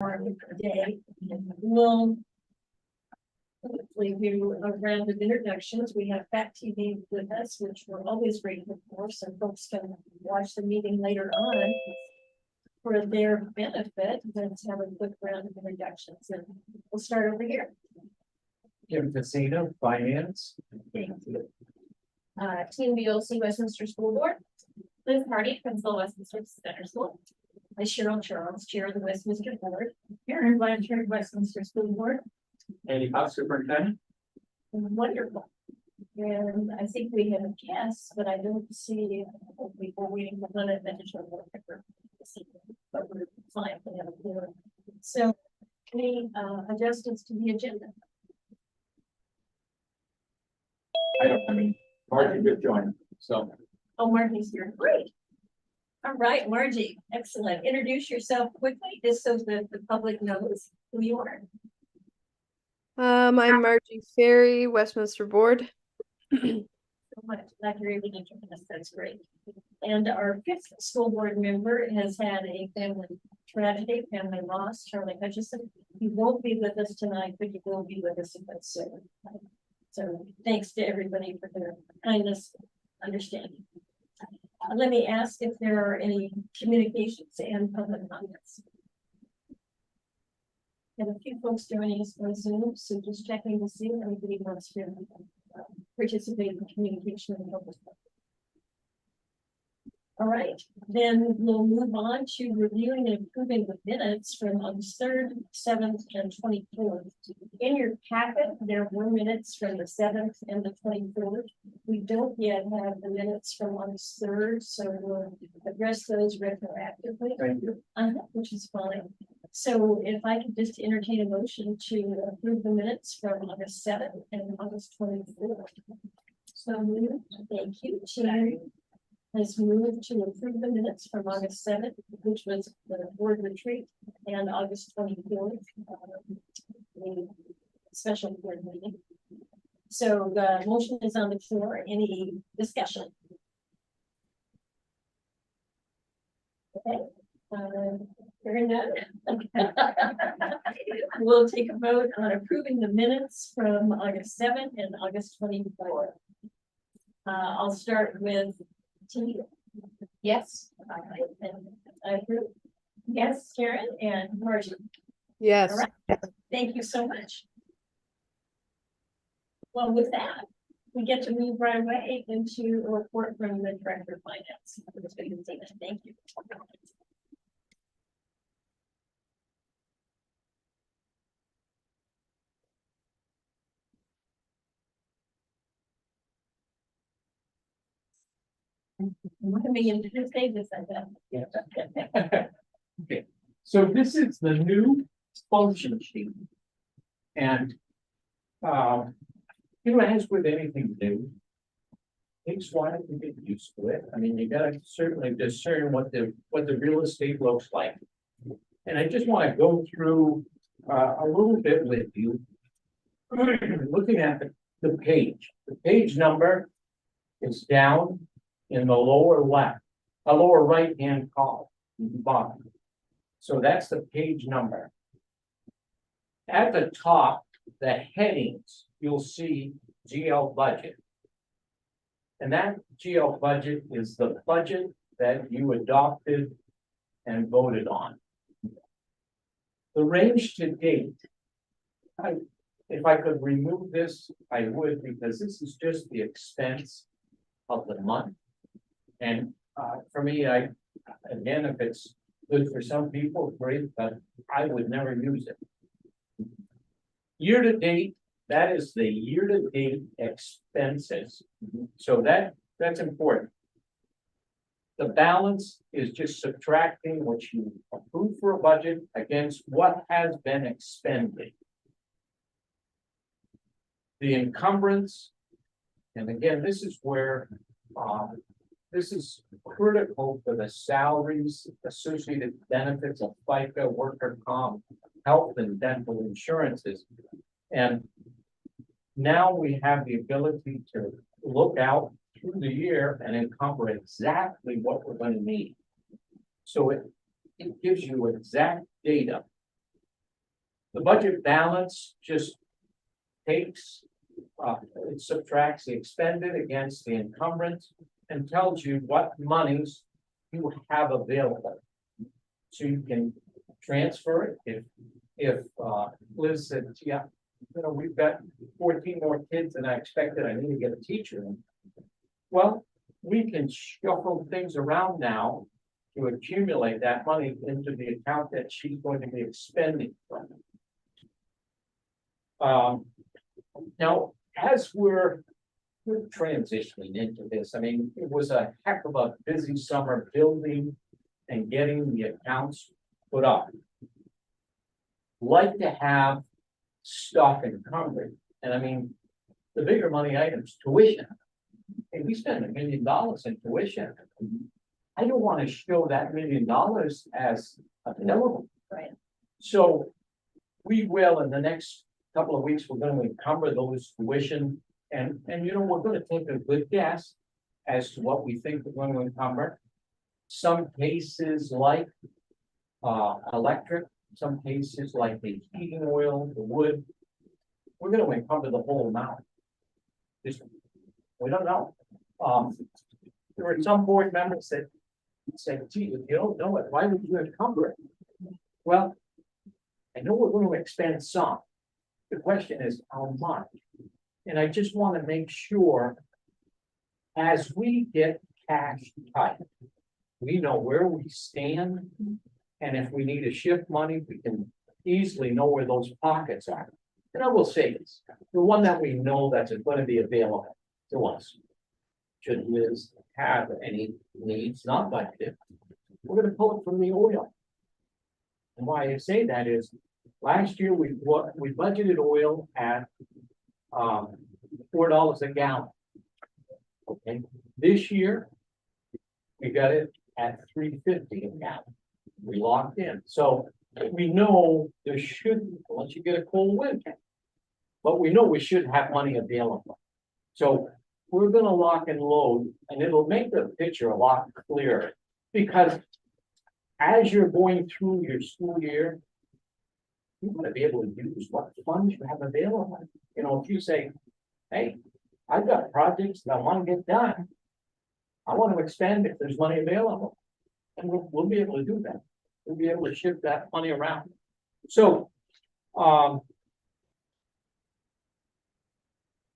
Day. We'll hopefully do a round of introductions. We have Fact TV with us, which we're always grateful for, so folks can watch the meeting later on for their benefit. Let's have a quick round of introductions, and we'll start over here. Jim Casino, Finance. Thank you. Team BOC Westminster School Board. Liz Hardy, Principal Westminster Center School. Cheryl Charles, Chair of the Westminster Board. Karen Blanchard, Westminster School Board. Andy Pop, Superintendent. Wonderful. And I think we have a guest, but I don't see, we're waiting for one additional worker. But we're fine. We have a board. So any adjustments to the agenda? Margie could join, so. Oh, Margie's here. Great. All right, Margie, excellent. Introduce yourself quickly, just so that the public knows who you are. I'm Margie Ferry, Westminster Board. So much. Glad you're able to join us. That's great. And our fifth school board member has had a family tragedy, family loss, Charlie Hutchison. He won't be with us tonight, but he will be with us soon. So thanks to everybody for their kindness, understanding. Let me ask if there are any communications and public comments. And a few folks joining us on Zoom, so just checking to see if anybody wants to participate in communication and public. All right, then we'll move on to reviewing and approving the minutes from August 3rd, 7th, and 24th. In your packet, there were minutes from the 7th and the 24th. We don't yet have the minutes from August 3rd, so we'll address those retroactively. Thank you. Which is fine. So if I could just entertain a motion to approve the minutes from August 7th and August 24th. So moved. Thank you. Terry has moved to approve the minutes from August 7th, which was the board retreat, and August 24th, the special board meeting. So the motion is on the floor. Any discussion? Okay. Hearing none. We'll take a vote on approving the minutes from August 7th and August 24th. I'll start with T. Yes. All right. And I approve. Yes, Karen and Margie. Yes. All right. Thank you so much. Well, with that, we get to move right away into a report from the Director of Finance. Thank you. Okay, so this is the new function sheet. And as with anything new, takes a while to get used to it. I mean, you gotta certainly discern what the real estate looks like. And I just want to go through a little bit with you. Looking at the page. The page number is down in the lower left, a lower right-hand column, bottom. So that's the page number. At the top, the headings, you'll see GL budget. And that GL budget is the budget that you adopted and voted on. The range to date, if I could remove this, I would, because this is just the expense of the month. And for me, again, if it's good for some people, great, but I would never use it. Year to date, that is the year to date expenses. So that's important. The balance is just subtracting what you approved for a budget against what has been expended. The encumbrance, and again, this is where this is critical for the salaries, associated benefits of FICA, worker comp, health and dental insurances. And now we have the ability to look out through the year and encumber exactly what we're going to need. So it gives you exact data The budget balance just takes, it subtracts the expended against the encumbrance and tells you what monies you have available. So you can transfer it if Liz said, yeah, we've got 14 more kids than I expected, I need to get a teacher. Well, we can shuffle things around now to accumulate that money into the account that she's going to be expending from. Now, as we're transitioning into this, I mean, it was a heck of a busy summer building and getting the accounts put up. Like to have stock encumbered, and I mean, the bigger money items, tuition. Hey, we spend $1 million in tuition. I don't want to show that $1 million as available. Right. So we will, in the next couple of weeks, we're going to encumber those tuition, and we're going to take a good guess as to what we think we're going to encumber. Some cases like electric, some cases like the heating oil, the wood, we're going to encumber the whole amount. We don't know. There were some board members that said, gee, if you don't know it, why would you encumber it? Well, I know we're going to expend some. The question is how much? And I just want to make sure as we get cash tight, we know where we stand. And if we need to shift money, we can easily know where those pockets are. And I will say this, the one that we know that's going to be available to us. Should Liz have any needs not budgeted, we're going to pull it from the oil. And why I say that is, last year we budgeted oil at $4 a gallon. Okay, this year we got it at $3.50 a gallon. We locked in, so we know there should, once you get a cold winter, but we know we should have money available. So we're going to lock and load, and it'll make the picture a lot clearer, because as you're going through your school year, you want to be able to use what funds you have available. If you say, hey, I've got projects that I want to get done, I want to expand if there's money available, and we'll be able to do that. We'll be able to shift that money around. So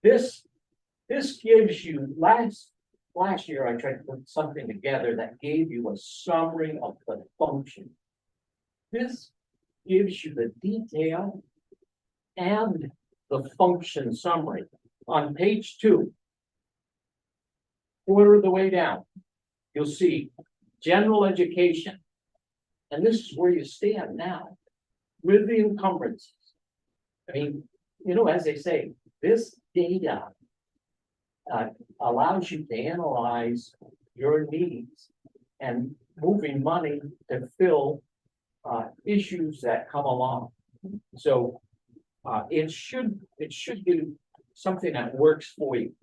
this gives you, last year I tried to put something together that gave you a summary of the function. This gives you the detail and the function summary. On page 2, quarter of the way down, you'll see general education. And this is where you stand now with the encumbrances. I mean, as they say, this data allows you to analyze your needs and moving money to fill issues that come along. So it should do something that works for you.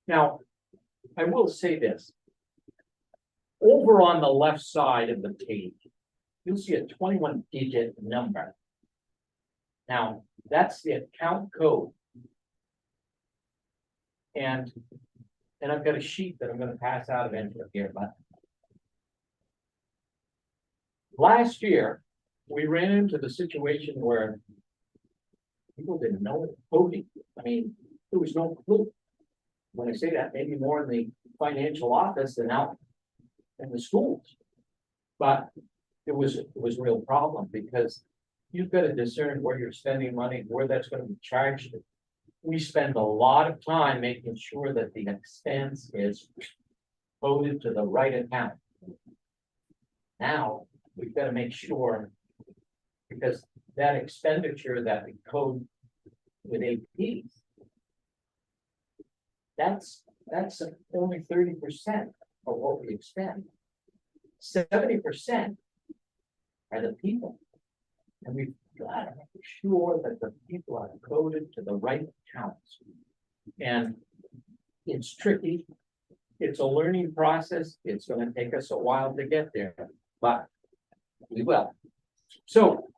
Now, I will say this. Over on the left side of the page, you'll see a 21-digit number. Now, that's the account code. And I've got a sheet that I'm going to pass out eventually here, but last year, we ran into the situation where people didn't know coding. I mean, there was no clue. When I say that, maybe more in the financial office than out in the schools. But it was a real problem, because you've got to discern where you're spending money, where that's going to be charged. We spend a lot of time making sure that the expense is coded to the right account. Now, we've got to make sure, because that expenditure that we code with APs, that's only 30% of what we expend. 70% are the people. And we've got to make sure that the people are coded to the right accounts. And it's tricky. It's a learning process. It's going to take us a while to get there, but we will. So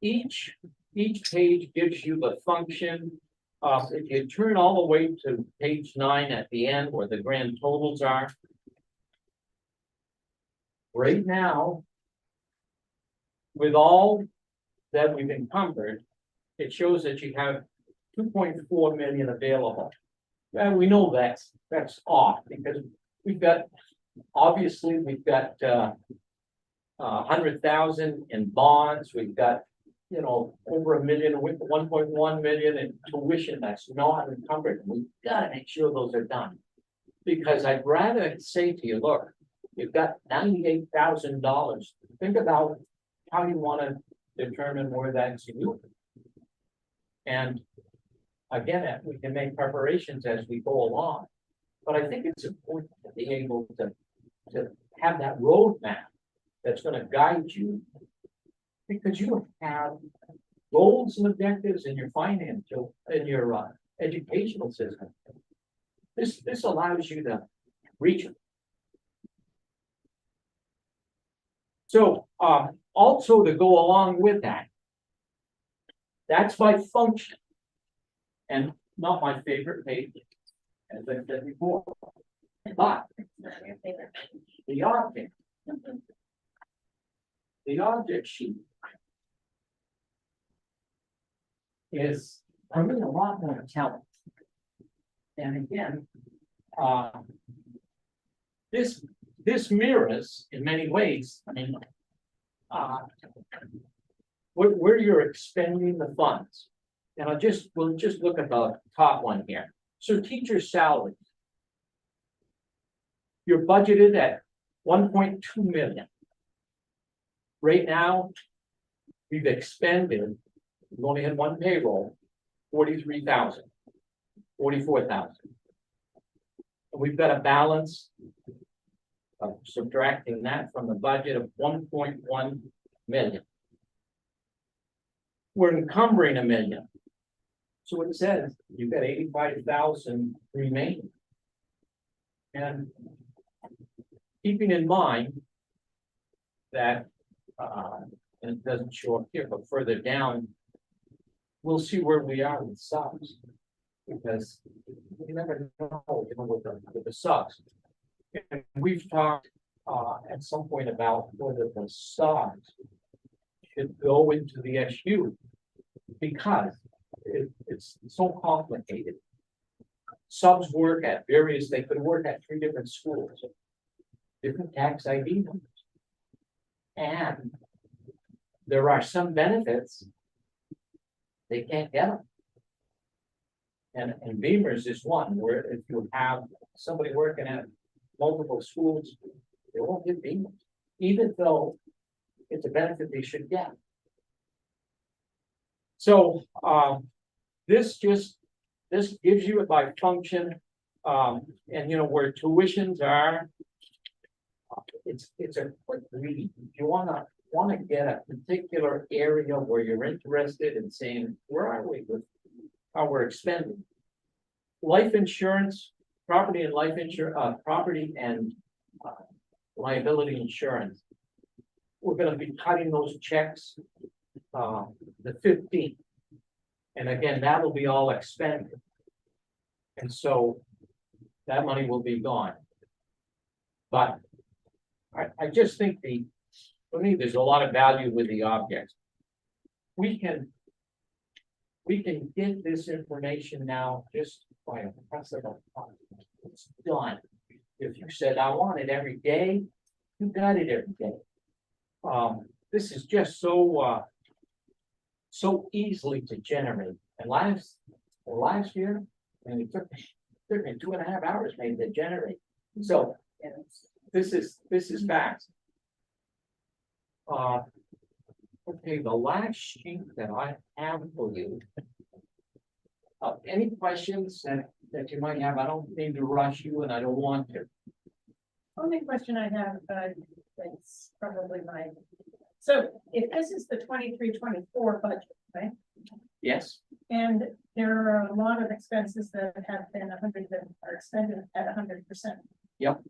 Each page gives you the function. If you turn all the way to page 9 at the end where the grand totals are. Right now, with all that we've encumbered, it shows that you have 2.4 million available. And we know that's off because we've got, obviously, we've got 100,000 in bonds, we've got, you know, over $1 million, 1.1 million in tuition that's not encumbered. We've got to make sure those are done. Because I'd rather say to you, look, you've got $98,000. Think about how you want to determine where that's used. And again, we can make preparations as we go along. But I think it's important to be able to have that roadmap that's going to guide you. Because you have goals and objectives in your financial, in your educational system. This allows you to reach it. So also to go along with that, that's by function. And not my favorite page, as I said before. But the object sheet is really a lot more telling. And again, this mirrors in many ways, I mean, where you're expending the funds. And we'll just look at the top one here. So teacher salaries. You're budgeted at 1.2 million. Right now, we've expended, we've only had one payroll, 43,000, 44,000. And we've got a balance of subtracting that from the budget of 1.1 million. We're encumbering $1 million. So it says you've got 85,000 remaining. And keeping in mind that, and it doesn't show up here, but further down, we'll see where we are with subs. Because you never know, you know, with the subs. And we've talked at some point about whether the subs should go into the SU because it's so complicated. Subs work at various, they could work at 3 different schools, different tax ID numbers. And there are some benefits they can't get them. And Beamer's is one where if you have somebody working at multiple schools, they won't get Beamer's, even though it's a benefit they should get. So this gives you it by function, and you know where tuitions are. It's a quick read. If you want to get a particular area where you're interested in saying where are we with how we're expending. Life insurance, property and life insurance, property and liability insurance. We're going to be cutting those checks the 15th. And again, that'll be all expended. And so that money will be gone. But I just think for me, there's a lot of value with the objects. We can get this information now just by a press of a button. It's done. If you said, I want it every day, you got it every day. This is just so easily to generate. And last year, and it took me 2.5 hours maybe to generate. So this is fast. Okay, the last sheet that I have for you. Any questions that you might have? I don't need to rush you, and I don't want to. Only question I have, it's probably mine. So if this is the 23-24 budget, right? Yes. And there are a lot of expenses that have been that are expended at 100%. Yep.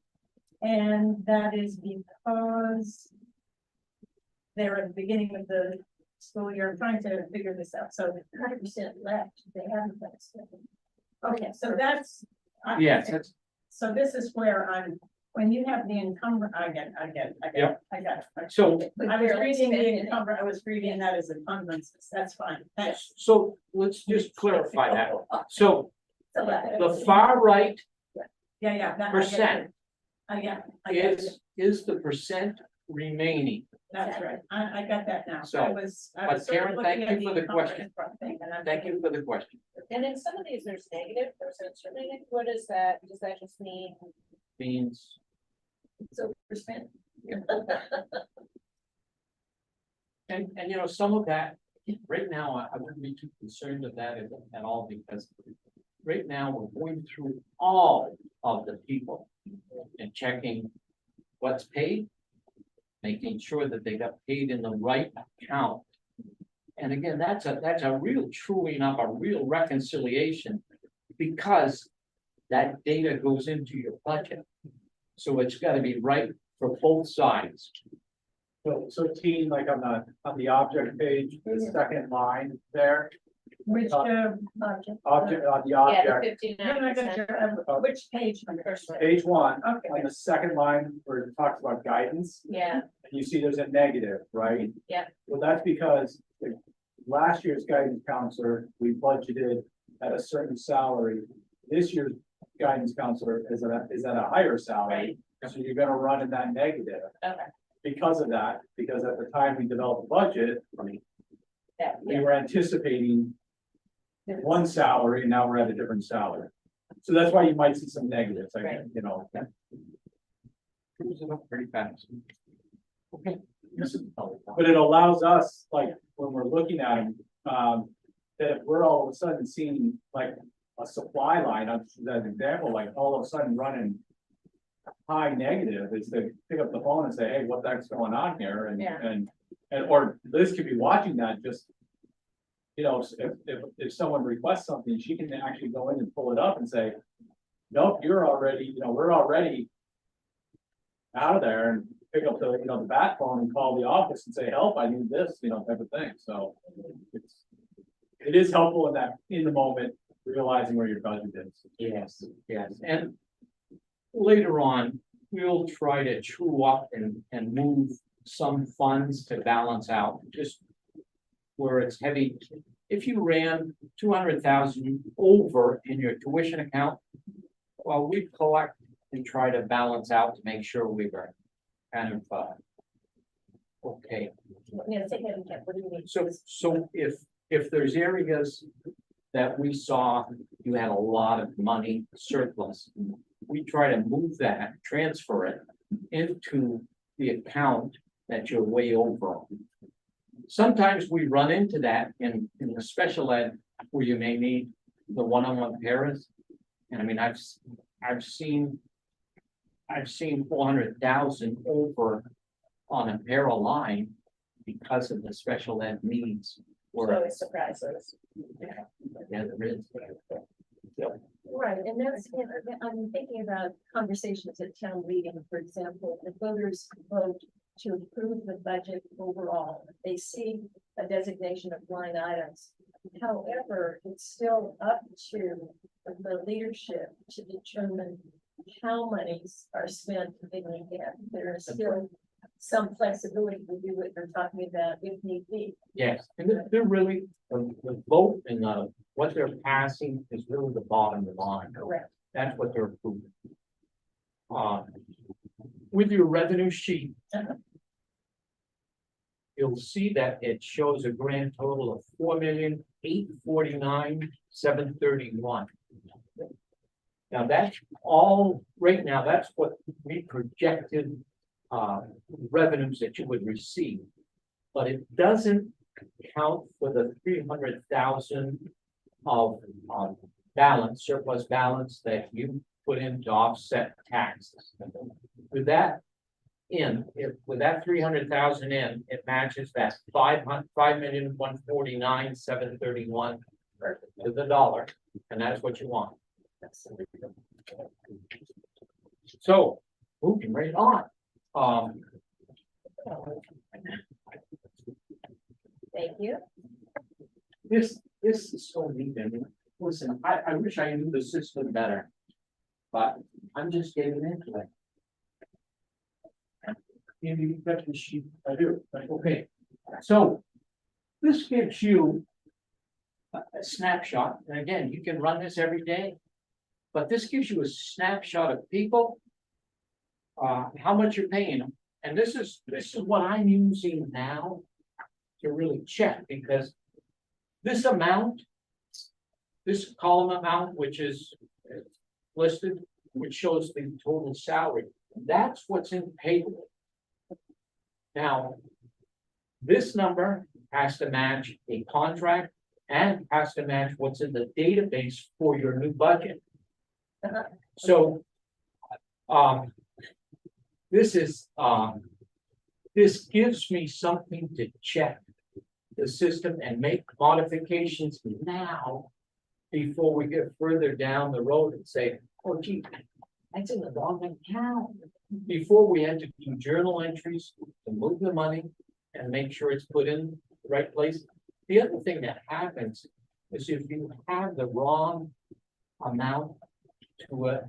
And that is because they're at the beginning of the school year trying to figure this out, so. 100% left, they haven't done it. Okay, so that's. Yes, that's, So this is where when you have the encumbrance, I get Yep. it. so, I was reading the encumbrance, I was reading that as encumbrances, that's fine, thanks. so let's just clarify that. So So that- the far right Yeah, that. percent I get it. is the percent remaining. That's right, I got that now. So, I was but sort of Karen, looking thank at you for the question. encumbrance thing, and I'm Thank you thinking, for the question. And in some of these, there's negative percents remaining. What is that? Does that just mean? Means, So percent. and you know, some of that, right now, I wouldn't be too concerned with that at all, because right now, we're going through all of the people and checking what's paid, making sure that they got paid in the right account. And again, that's a real truing up, a real reconciliation, because that data goes into your budget. So it's gotta be right for both sides. So Teen, like on the object page, the second line there, which, Object. object, on the Yeah, the object, 59%. which page? page one, Okay. on the second line where it talks about guidance, Yeah, you see there's a negative, right? Yeah. Well, that's because last year's guidance counselor, we budgeted at a certain salary. This year's guidance counselor is at a higher salary, so you're gonna run in that negative. okay. Because of that, because at the time we developed the budget, Yeah, we were anticipating one salary, and now we're at a different salary. So that's why you might see some negatives, like, Right. you know. Cruising up pretty fast. Okay. But it allows us, like, when we're looking at them, that if we're all of a sudden seeing like a supply line, as an example, like all of a sudden running high negative, is to pick up the phone and say, hey, what the heck's going on here? Yeah. And, or Liz could be watching that, just, you know, if someone requests something, she can actually go in and pull it up and say, nope, you're already, you know, we're already out of there, and pick up the, you know, the bat phone and call the office and say, help, I need this, you know, type of thing. So it is helpful in that, in the moment, realizing where your budget is. Yes, yes, and later on, we'll try to true up and move some funds to balance out, just where it's heavy. If you ran 200,000 over in your tuition account, well, we collect and try to balance out to make sure we were kind of, okay. Yeah, say that again. What do you mean? So if there's areas that we saw you had a lot of money surplus, we try to move that, transfer it into the account that you're way over. Sometimes we run into that in the special ed where you may need the one-on-one paras. And I mean, I've seen 400,000 over on a para line because of the special ed needs. So it surprises. Yeah, there is. Right, and that's, I'm thinking about conversations at town meeting, for example, the voters vote to approve the budget overall. They see a designation of line items. However, it's still up to the leadership to determine how monies are spent in the end. There is still some flexibility to do what you're talking about if need be. Yes, and they're really, the vote and what they're passing is really the bottom line. Correct. That's what they're approving. With your revenue sheet, you'll see that it shows a grand total of 4,849,731. Now that's all, right now, that's what we projected revenues that you would receive. But it doesn't count for the 300,000 of balance, surplus balance that you put in to offset taxes. With that with that 300,000 in, it matches that 5,149,731 to the dollar, and that's what you want. So moving right on. you. This is so neat, and listen, I wish I knew the system better. But I'm just getting into it. And you've got the sheet, I do, okay, so. This gives you. A snapshot, and again, you can run this every day. But this gives you a snapshot of people. How much you're paying them, and this is what I'm using now. To really check, because. This amount. This column amount, which is listed, which shows the total salary, that's what's in payroll. Now. This number has to match a contract and has to match what's in the database for your new budget. So. This is, this gives me something to check the system and make modifications now. Before we get further down the road and say, oh gee, that's in the wrong account. Before we had to do journal entries to move the money and make sure it's put in the right place. The other thing that happens is if you have the wrong amount to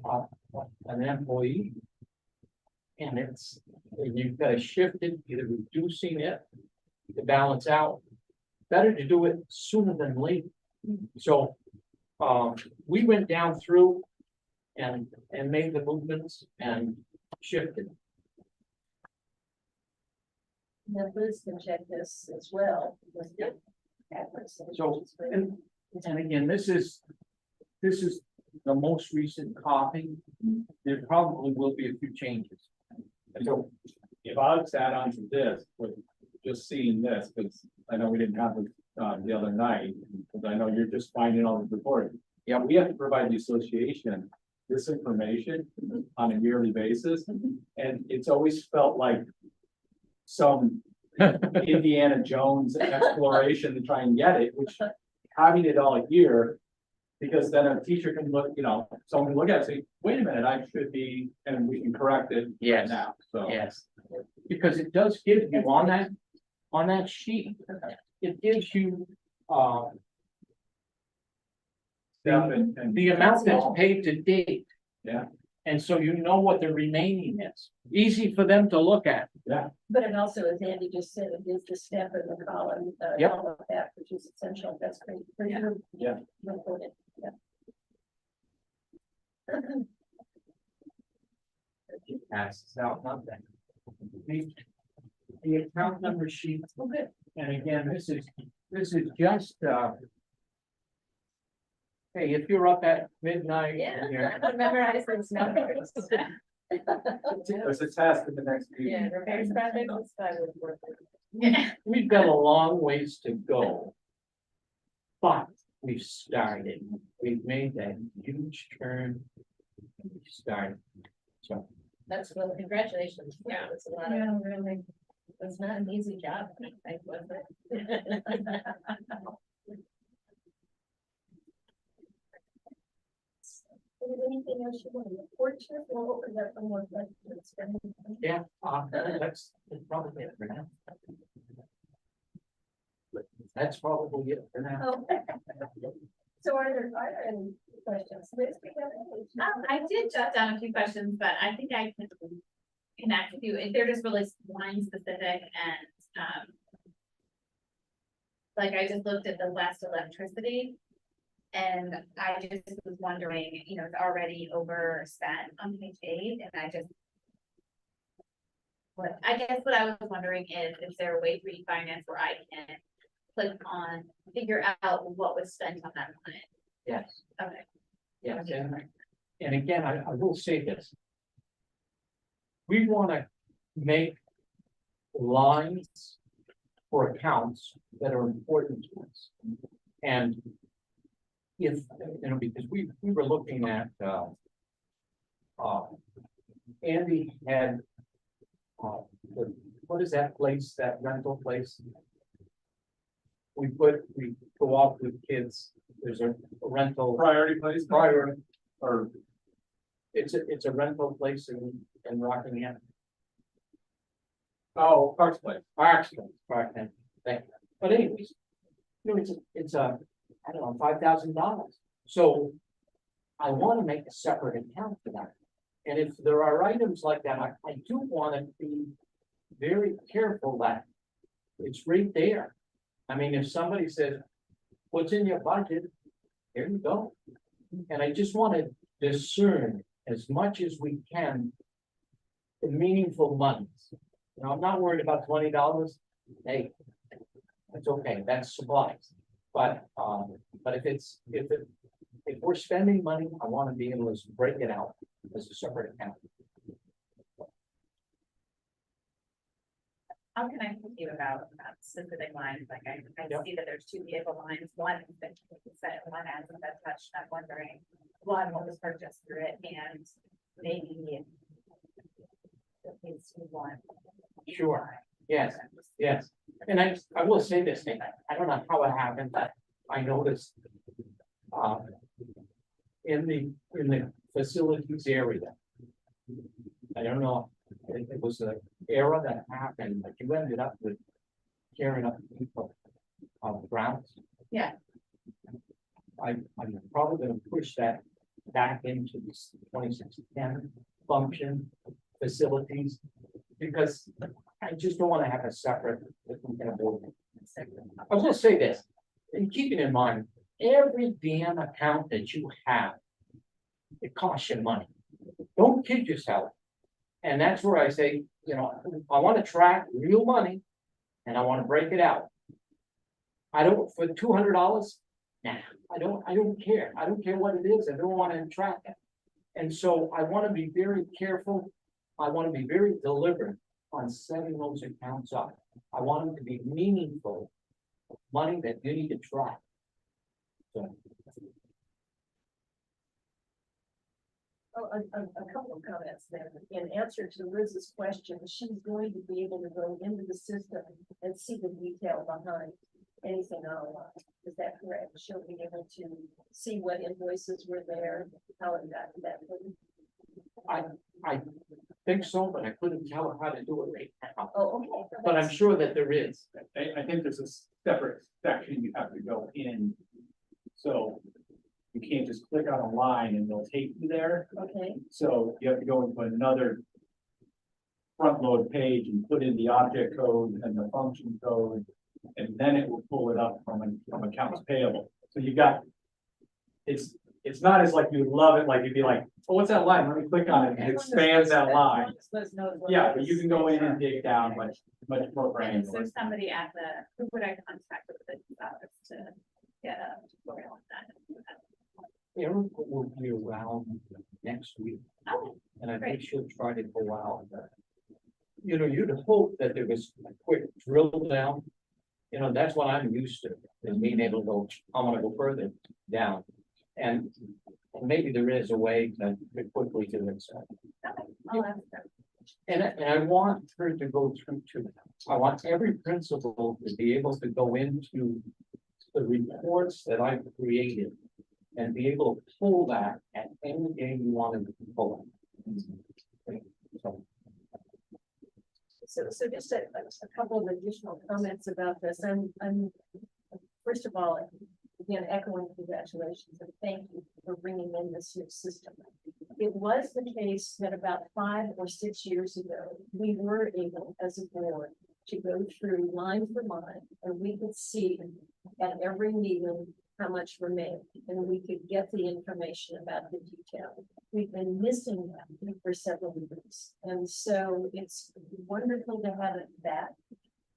an employee. And you've got to shift it, either reducing it to balance out. Better to do it sooner than later. So, we went down through and made the movements and shifted. Now Liz can check this as well. So, and again, this is the most recent copy. There probably will be a few changes. So if I was to add on to this, with just seeing this, because I know we didn't have this the other night, because I know you're just finding all the reporting. Yeah, we have to provide the association this information on a yearly basis, and it's always felt like some Indiana Jones exploration to try and get it, which having it all here. Because then a teacher can look, someone can look at it and say, wait a minute, I should be, and we can correct it Yes. now, so. Yes, because it does give you on that sheet, it gives you, Step and the amount that's paid to date. Yeah. And so you know what the remaining is, easy for them to look at. But it also, as Andy just said, it is the step in the column, Yep. all of that, which is essential, that's great. For you. Yeah. Reported, yeah. Passes out nothing. The account number sheet, Okay. and again, this is just, hey, if you're up at midnight. and you're- Memorize those numbers. there's a test in the next meeting. Yeah, repairs project. We've got a long ways to go. But we've started, we've made that huge turn. We've started, so. That's well, congratulations. Yeah, it's a lot of, Yeah, really. it's not an easy job, I think, was it? Is there anything else you want to report to? We'll open up for more questions. Yeah, that's probably it for now. That's probably it for now. Oh. So are there any questions? Liz, do you have any? I did jot down a few questions, but I think I can connect with you. They're just really line specific and, like I just looked at the West electricity. And I just was wondering, it's already overspent on page 8, and I guess what I was wondering is there a way to refinance where I can click on, figure out what was spent on that line? Yes, Okay. yes, and again, I will say this. We want to make lines for accounts that are important to us. And if, because we were looking at, Andy had, what is that place, that rental place? We go off with kids, there's a rental. Priority place? Prior, Or, it's a rental place in Rockingham. oh, Parks Place. Parks, thank you. But anyways, you know, it's a, I don't know, $5,000. So I want to make a separate account for that. And if there are items like that, I do want to be very careful that it's right there. I mean, if somebody says, what's in your budget? Here you go. And I just want to discern as much as we can the meaningful monies. You know, I'm not worried about $20. Hey, that's okay, that's supplies. But if we're spending money, I want to be able to break it out as a separate account. How can I think you about specific lines? Like I Yep. see that there's 2 vehicle lines, one has been set, one hasn't been touched. I'm wondering, one was purchased through it and maybe it needs to be one. Sure, yes, yes. And I will say this, Nick, I don't know how it happened, but I noticed in the facilities area. I don't know, it was an era that happened, but you ended up with carrying up people on the grounds. Yeah. I'm probably gonna push that back into this 2610 function facilities. Because I just don't wanna have a separate. I was gonna say this, and keeping in mind, every damn account that you have, it costs you money. Don't kid yourself. And that's where I say, you know, I want to track real money and I want to break it out. I don't, for $200, nah, I don't care. I don't care what it is. I don't want to track it. And so I want to be very careful. I want to be very deliberate on setting those accounts up. I want them to be meaningful money that you need to track. So. Oh, a couple of comments there. In answer to Liz's question, she's going to be able to go into the system and see the detail behind anything online. Is that correct? She'll be able to see what invoices were there, how it got to that point. I think so, but I couldn't tell her how to do it right now. Oh, okay. But I'm sure that there is. I think there's a separate section you have to go in. So you can't just click on a line and they'll take you there. Okay, So you have to go into another front load page and put in the object code and the function code. And then it will pull it up from accounts payable. So you got, it's not as like you love it, like you'd be like, oh, what's that line? Let me click on it and it expands that line. Yeah, but you can go in and dig down much more And is granular. there somebody at who would I contact with the office to get a tutorial on that? Eric will be around next week, Oh, and I think Great. she'll try to go out. You know, you'd hope that there was a quick drill down. You know, that's what I'm used to, is being able to go, I wanna go further down. And maybe there is a way to quickly do it, so. I'll ask them. And I want her to go through to, I want every principal to be able to go into the reports that I've created and be able to pull that at any game you wanted to pull it. so just a couple of additional comments about this. I'm first of all, again, echoing congratulations and thank you for bringing in this new system. It was the case that about 5 or 6 years ago, we were able, as a board, to go through line for line, and we could see at every meeting how much remained, and we could get the information about the detail. We've been missing that for several years, and so it's wonderful to have it back.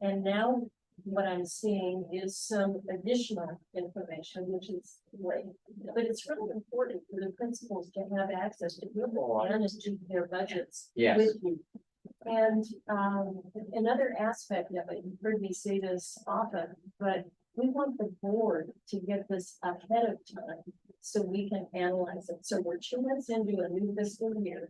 And now what I'm seeing is some additional information, which is great. But it's really important for the principals to have access to people and to their budgets Yes. with you. And another aspect of it, you've heard me say this often, but we want the board to get this ahead of time so we can analyze it. So we're 2 months into a new fiscal year.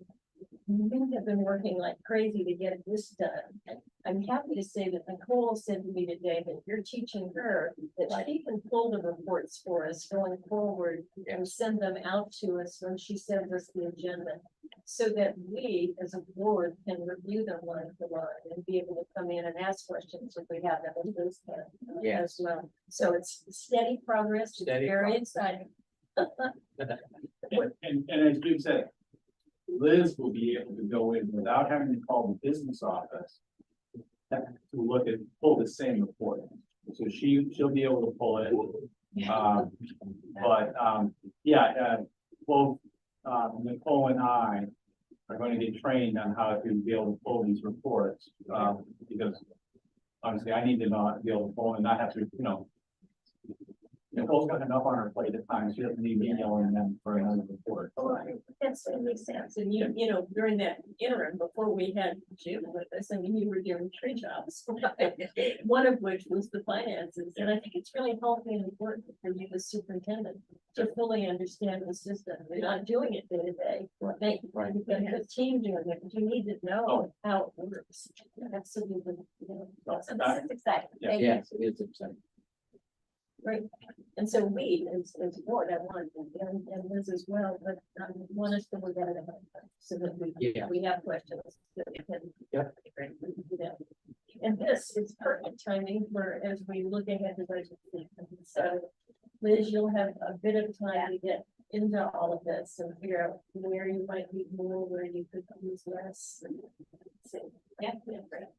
we have been working like crazy to get this done. And I'm happy to say that Nicole said to me today that you're teaching her that she can pull the reports for us going forward and send them out to us when she sends us the agenda. So that we, as a board, can review them line for line and be able to come in and ask questions if we have them in those as well. So it's steady progress, it's Steady very progress. exciting. And as Jim said, Liz will be able to go in without having to call the business office to look at, pull the same report. So she'll be able to pull it. Both Nicole and I are going to get trained on how to be able to pull these reports, because honestly, I need to not be able to pull and not have to, Nicole's got enough on her plate at times, she doesn't need me yelling them for another report. That makes sense. And you know, during that interim, before we had Jim with us, I mean, you were doing 3 jobs. One of which was the finances. And I think it's really healthy and important for you as superintendent to fully understand the system. You're not doing it day to day. Right. You've got a good team doing it, but you need to know how it works. Absolutely. So this is exciting. Yeah. Thank you. Yes, it is exciting. Right, and so we, as board, I want, and Liz as well, but want us to look at it so that we have questions that we can. Yep. we can do that. And this is perfect timing for, as we look ahead to budget season. So Liz, you'll have a bit of time to get into all of this and figure out where you might need more, where you could use less. So, yeah, great.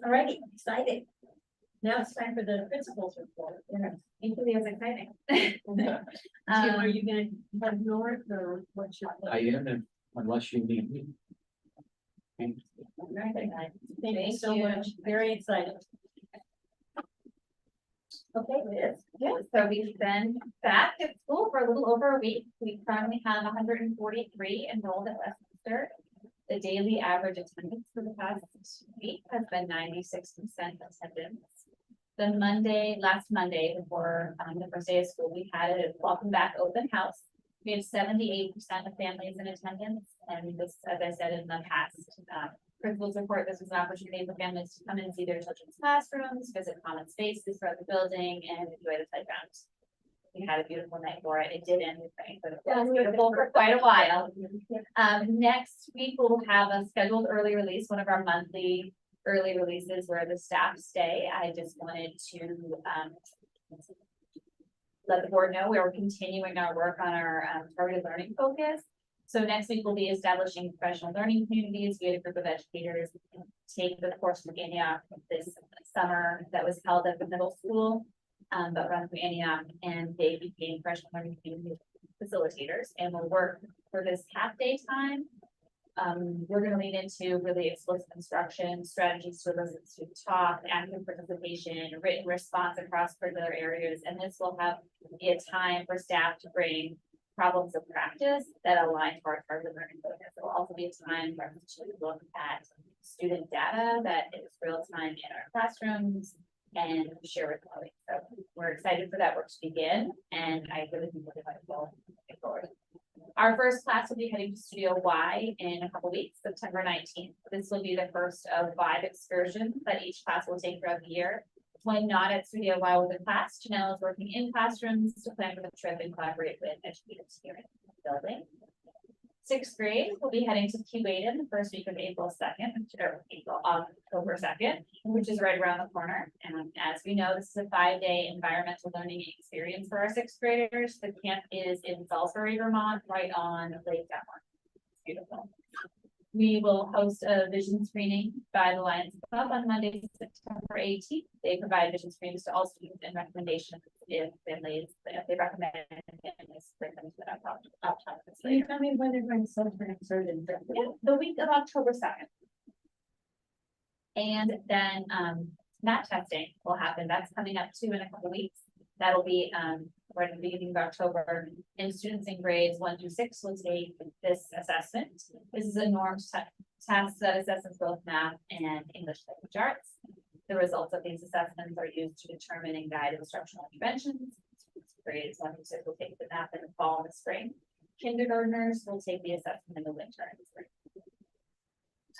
All right, exciting. Now it's time for the principal's report. Equally as exciting. Jim, are you gonna head north or what's your? I am, unless you need me. Thank you so much. Very excited. Okay, Liz. Yeah, so we've been back at school for a little over a week. We currently have 143 enrolled at Westminster. The daily average attendance for the past week has been 96% attendance. Last Monday, before the first day of school, we had a welcome back open house. We had 78% of families in attendance, and this, as I said in the past, principals report this was an opportunity for families to come and see their children's classrooms, visit common spaces throughout the building, and enjoy the playground. We had a beautiful night for it. It did end with rain, but it was beautiful for quite a while. Next week, we'll have a scheduled early release, one of our monthly early releases where the staff stay. I just wanted to let the board know we're continuing our work on our targeted learning focus. So next week we'll be establishing professional learning communities. We had a group of educators take the course from Antioch this summer that was held at the middle school, but run through Antioch, and they became professional learning community facilitators, and we'll work for this half day time. We're going to lean into really explicit instruction, strategies to elicit student talk, active participation, written response across curricular areas, and this will be a time for staff to bring problems of practice that align to our targeted learning focus. It will also be a time for us to look at student data that is real time in our classrooms and share with colleagues. So we're excited for that work to begin, and I really think we'll invite you all to forward. Our first class will be heading to Studio Y in a couple weeks, September 19th. This will be the first of 5 excursions that each class will take throughout the year. When not at Studio Y with the class, Janelle is working in classrooms to plan for the trip and collaborate with educators here in the building. 6th grade will be heading to Kuwait the first week of October 2nd, which is right around the corner. And as we know, this is a 5-day environmental learning experience for our 6th graders. The camp is in Salisbury, Vermont, right on Lake Denmark. It's beautiful. We will host a vision screening by the Lions Club on Monday, September 18th. They provide vision screenings to all students and recommendations if they recommend families bring them to that optometrist. Can you tell me when they're going to celebrate The week of October 2nd. And then math testing will happen. That's coming up too in a couple weeks. That'll be right at the beginning of October, and students in grades 1 through 6 will take this assessment. This is a norms test that assesses both math and English language arts. The results of these assessments are used to determine and guide instructional interventions. Grades 1 through 6 will take the math in the fall and the spring. Kindergartners will take the assessment in the winter and the spring.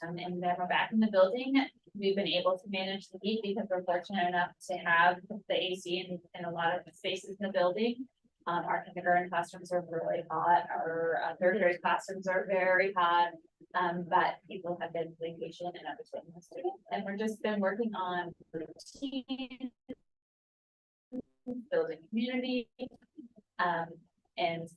And then we're back in the building. We've been able to manage the heat because we're fortunate enough to have the AC in a lot of the spaces in the building. Our kindergarten classrooms are really hot, our third grade classrooms are very hot. But people have been really patient and understanding the students, and we're just been working on routine, building community, and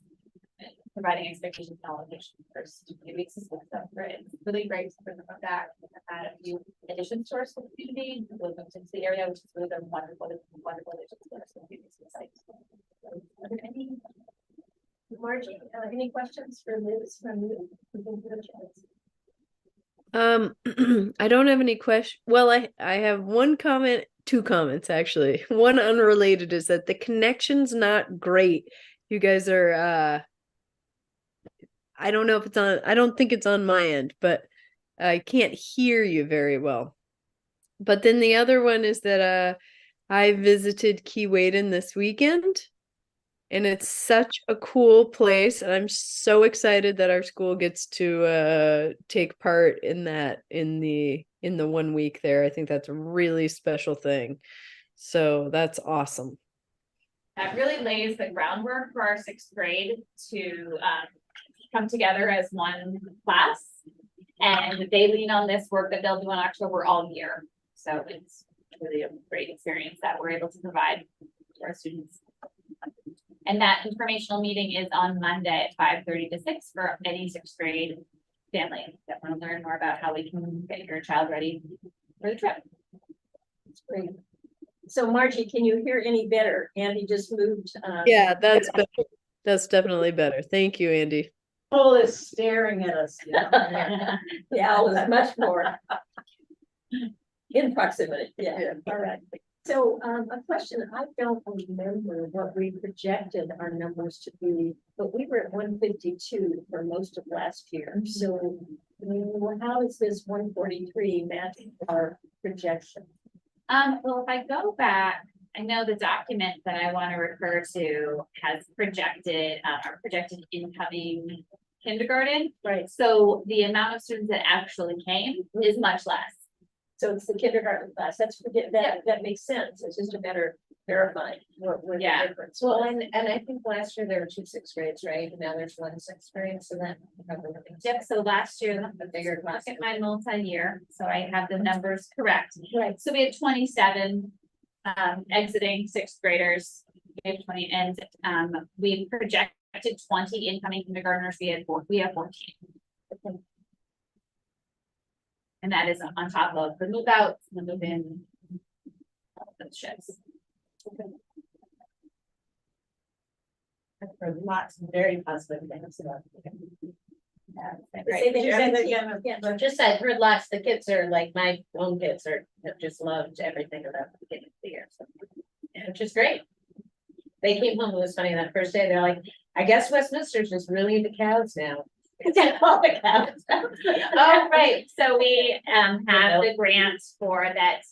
providing expectations and obligations the first few weeks is stuff, right? It's really great to bring them back. We've had a few additions to our school community, we've moved into the area, which is really a wonderful additions to our school community site. Are there any? Margie, any questions for Liz from you? I don't have any question. Well, I have one comment, two comments actually. One unrelated is that the connection's not great. You guys are I don't know if it's on, I don't think it's on my end, but I can't hear you very well. But then the other one is that I visited Keewaydin this weekend. And it's such a cool place, and I'm so excited that our school gets to take part in that in the 1 week there. I think that's a really special thing. So that's awesome. That really lays the groundwork for our sixth grade to come together as one class. And they lean on this work that they'll do in October all year. So it's really a great experience that we're able to provide to our students. And that informational meeting is on Monday at 5:30 to 6 for any sixth grade family that want to learn more about how we can get your child ready for the trip. That's great. So Margie, can you hear any better? Andy just moved. Yeah, that's better. That's definitely better. Thank you, Andy. Paul is staring at us. The owl is much more in proximity. Yeah, all right. So a question, I don't remember what we projected our numbers to be, but we were at 152 for most of last year. So how is this 143 matching our projection? Well, if I go back, I know the document that I want to refer to has projected our projected incoming kindergarten. Right. So the amount of students that actually came is much less. So it's the kindergarten class. That's that makes sense. It's just a better verifying what the difference. Well, and I think last year there were 2 sixth grades, right? And now there's 1 sixth grade, so that probably. Yep, so last year, The bigger class. look at my multi-year, so I have the numbers correct. Right. So we had 27 exiting sixth graders. We have 20, and we projected 20 incoming kindergartners. We have 14. And that is on top of the move outs, the move in, the shifts. I've heard lots of very positive things about it. Say that again. But just I've heard lots, the kids are like, my own kids have just loved everything about the beginning of the year. So, yeah, which is great. They came home, it was funny, that first day, they're like, I guess Westminster's just really into cows now. All the cows. Oh, right, so we have the grants for that.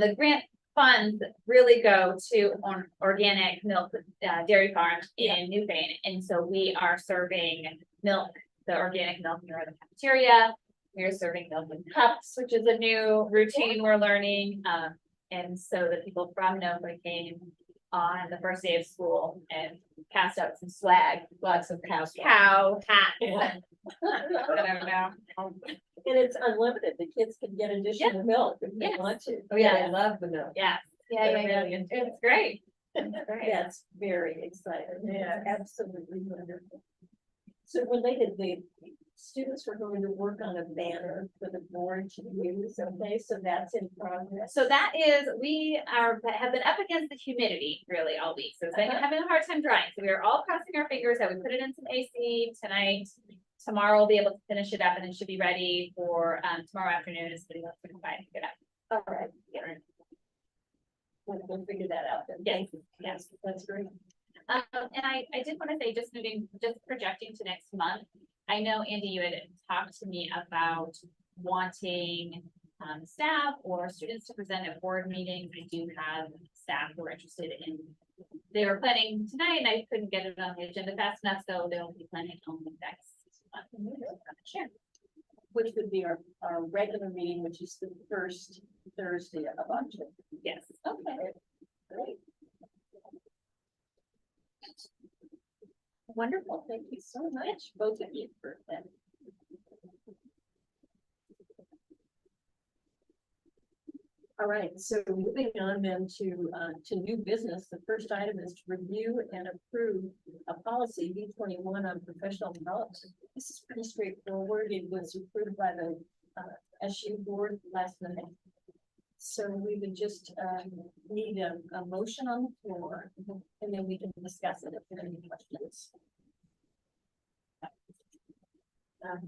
The grant funds really go to organic milk dairy farms in Newfane, and so we are serving milk, the organic milk near the cafeteria. We are serving milk in cups, which is a new routine we're learning. And so the people from Nova came on the first day of school and passed out some swag, lots of cow hats. I don't know. And it's unlimited. The kids can get additional milk if they want to. Oh, yeah, I love the milk. Yeah, it's great. That's very exciting. Yeah. Absolutely wonderful. So relatedly, students were going to work on a banner for the board to use, okay, so that's in progress. So that is, we have been up against the humidity really all week. So it's been having a hard time drying. So we are all crossing our fingers that we put it in some AC tonight. Tomorrow we'll be able to finish it up and it should be ready for tomorrow afternoon as somebody wants to come by and pick it up. All right. We'll figure that out then. Yes. Thank you. Yes, that's great. And I did want to say, just projecting to next month. I know, Andy, you had talked to me about wanting staff or students to present at board meetings. I do have staff who are interested in, they were planning tonight and I couldn't get it on the agenda fast enough, so they'll be planning on the next month. Sure. which would be our regular meeting, which is the first Thursday of October. Yes. Okay, great. Wonderful, thank you so much, both of you, for that. All right, so moving on then to new business, the first item is to review and approve a policy B21 on professional development. This is pretty straightforward. It was approved by the SU board last night. So we would just need a motion on the floor, and then we can discuss it if there are any questions.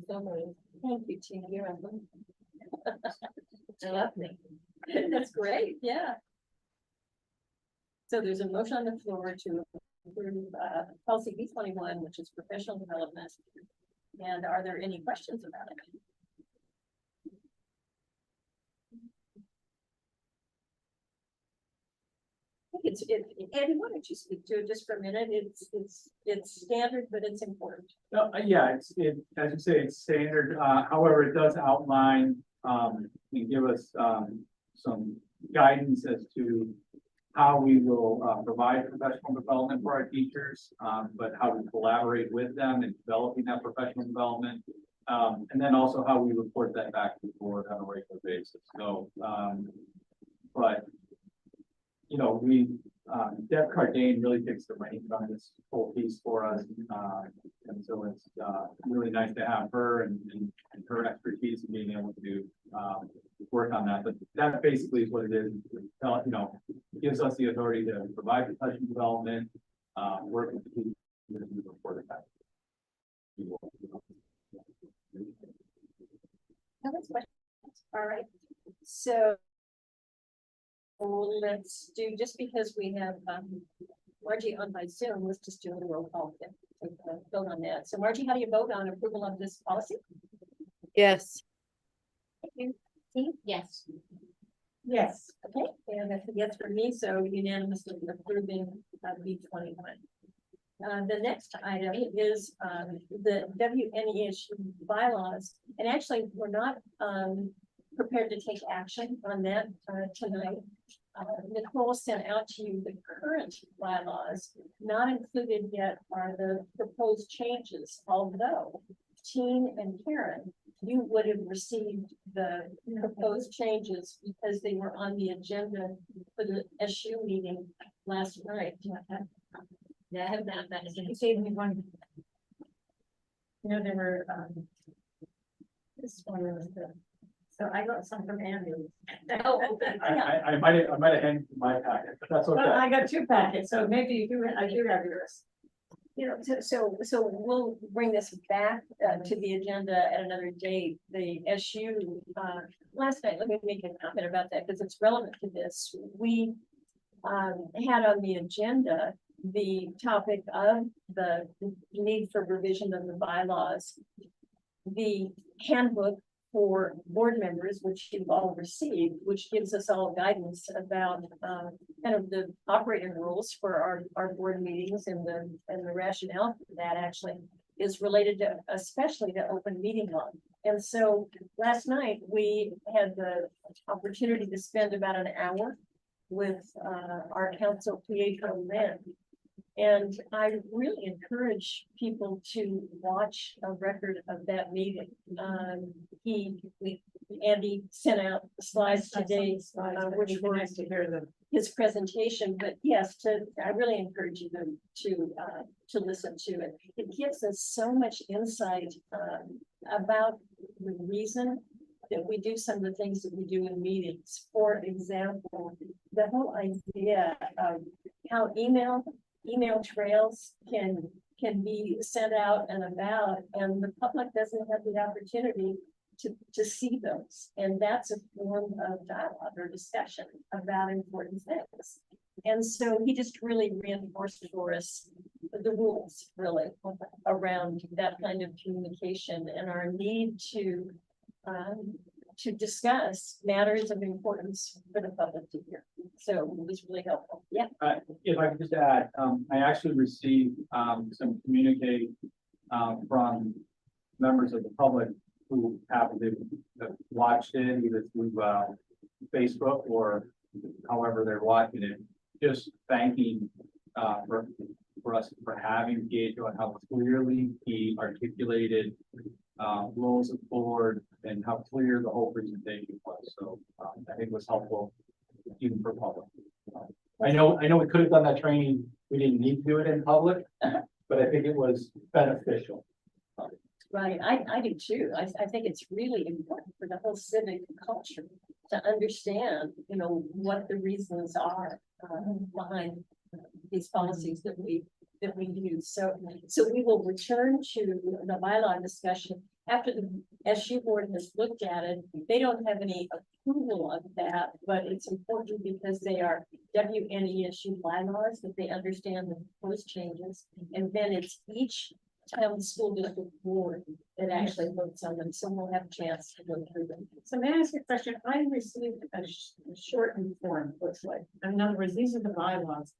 So moved. Thank you, Tina. You're welcome. I love me. That's great, yeah. So there's a motion on the floor to approve policy B21, which is professional development. And are there any questions about it? Andy, why don't you speak to it just for a minute? It's standard, but it's important. No, yeah, as you say, it's standard, however, it does outline, and give us, some guidance as to how we will, provide professional development for our teachers, but how we collaborate with them in developing that professional development. And then also how we report that back to the board on a regular basis, so, but you know, Deb Cardane really takes the reins on this whole piece for us. And so it's really nice to have her and her expertise in being able to work on that. But that basically is what it is. You know, it gives us the authority to provide professional development, work with the team, and report it back. All right, so let's do, just because we have Margie on by Zoom, let's just do a roll call. Vote on that. So Margie, how do you vote on approval of this policy? Yes. Thank you. Steve? Yes. Yes. Okay, and that's a yes for me, so unanimously approving B21. The next item is the WNESU bylaws, and actually, we're not prepared to take action on that tonight. Nicole sent out to you the current bylaws. Not included yet are the proposed changes, although Teen and Karen, you would have received the proposed changes because they were on the agenda for the SU meeting last night. Yeah, I have that. You gave me one. You know, there were, this one was the, so I got some from Andy. Oh, yeah. I might have handed you my packet, but that's okay. Well, I got two packets, so maybe I do have yours. You know, so we'll bring this back to the agenda at another date. The SU, last night, let me make a comment about that because it's relevant to this. We had on the agenda the topic of the need for revision of the bylaws, the handbook for board members, which you've all received, which gives us all guidance about kind of the operating rules for our board meetings, and the rationale for that actually is related to especially to open meeting law. And so last night we had the opportunity to spend about an hour with our council Pietro Lynn. And I really encourage people to watch a record of that meeting. Andy sent out the slides today, which were nice to hear his presentation. But yes, I really encourage you to listen to it. It gives us so much insight about the reason that we do some of the things that we do in meetings. For example, the whole idea of how email trails can be sent out and about, and the public doesn't have the opportunity to see those. And that's a form of dialogue or discussion about important things. And so he just really reinforced for us the rules really around that kind of communication and our need to discuss matters of importance for the public to hear. So it was really helpful. Yeah. If I could just add, I actually received some communique from members of the public who happened to have watched it either through Facebook or however they're watching it, just thanking for us for having Pietro and how clearly he articulated rules of board and how clear the whole presentation was. So I think it was helpful even for public. I know we could have done that training. We didn't need to do it in public, but I think it was beneficial. Right, I do too. I think it's really important for the whole civic culture to understand, you know, what the reasons are behind these policies that we use. So we will return to the bylaw discussion after the SU board has looked at it. They don't have any approval of that, but it's important because they are WNESU bylaws, that they understand the proposed changes. And then it's each town school district board that actually votes on them, so we'll have a chance to go through them. So may I ask a question? I received a shortened form, looks like. In other words, these are the bylaws.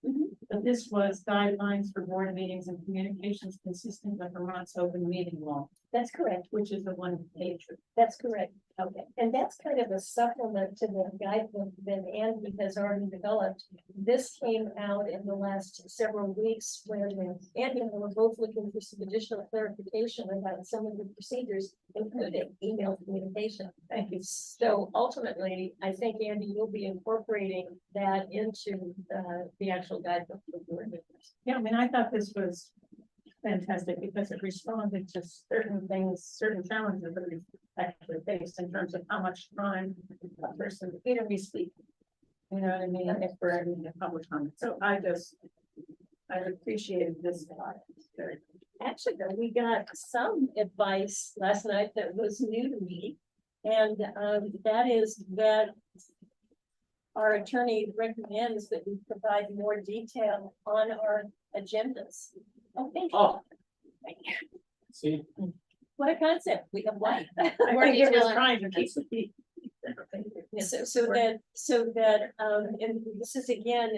But this was guidelines for board meetings and communications consistent with Vermont's open meeting law, That's correct. which is the one page. That's correct. Okay, and that's kind of a supplement to the guidebook that Andy has already developed. This came out in the last several weeks where Andy and I were both looking for some additional clarification about some of the procedures, including email communication. Thank you. So ultimately, I think, Andy, you'll be incorporating that into the actual guidebook for board members. Yeah, I mean, I thought this was fantastic because it responded to certain things, certain challenges that we actually faced in terms of how much time a person, we speak. You know what I mean? If we're having a public comment. So I appreciated this a lot. Actually, though, we got some advice last night that was new to me. And that is that our attorney recommends that we provide more detail on our agendas. Oh, thank you. Oh. Thank you. See, What a concept. We have life. I think it was trying to keep the. So that, and this is again,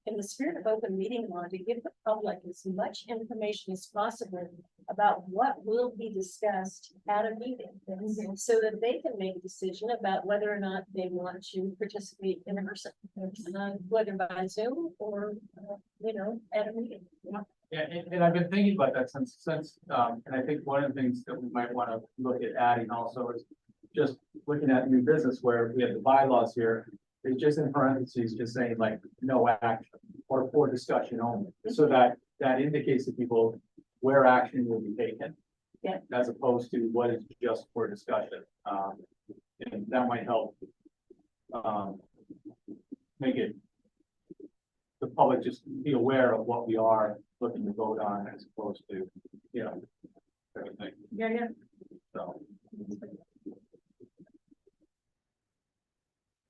in the spirit of open meeting law, to give the public as much information as possible about what will be discussed at a meeting, so that they can make a decision about whether or not they want to participate in person, whether by Zoom or, at a meeting. yeah, and I've been thinking about that since, and I think one of the things that we might want to look at adding also is just looking at new business where we have the bylaws here. It's just in parentheses, just saying like no action or for discussion only, so that indicates to people where action will be taken. Yeah. As opposed to what is just for discussion. And that might help make it the public just be aware of what we are looking to vote on as opposed to, everything. Yeah. So.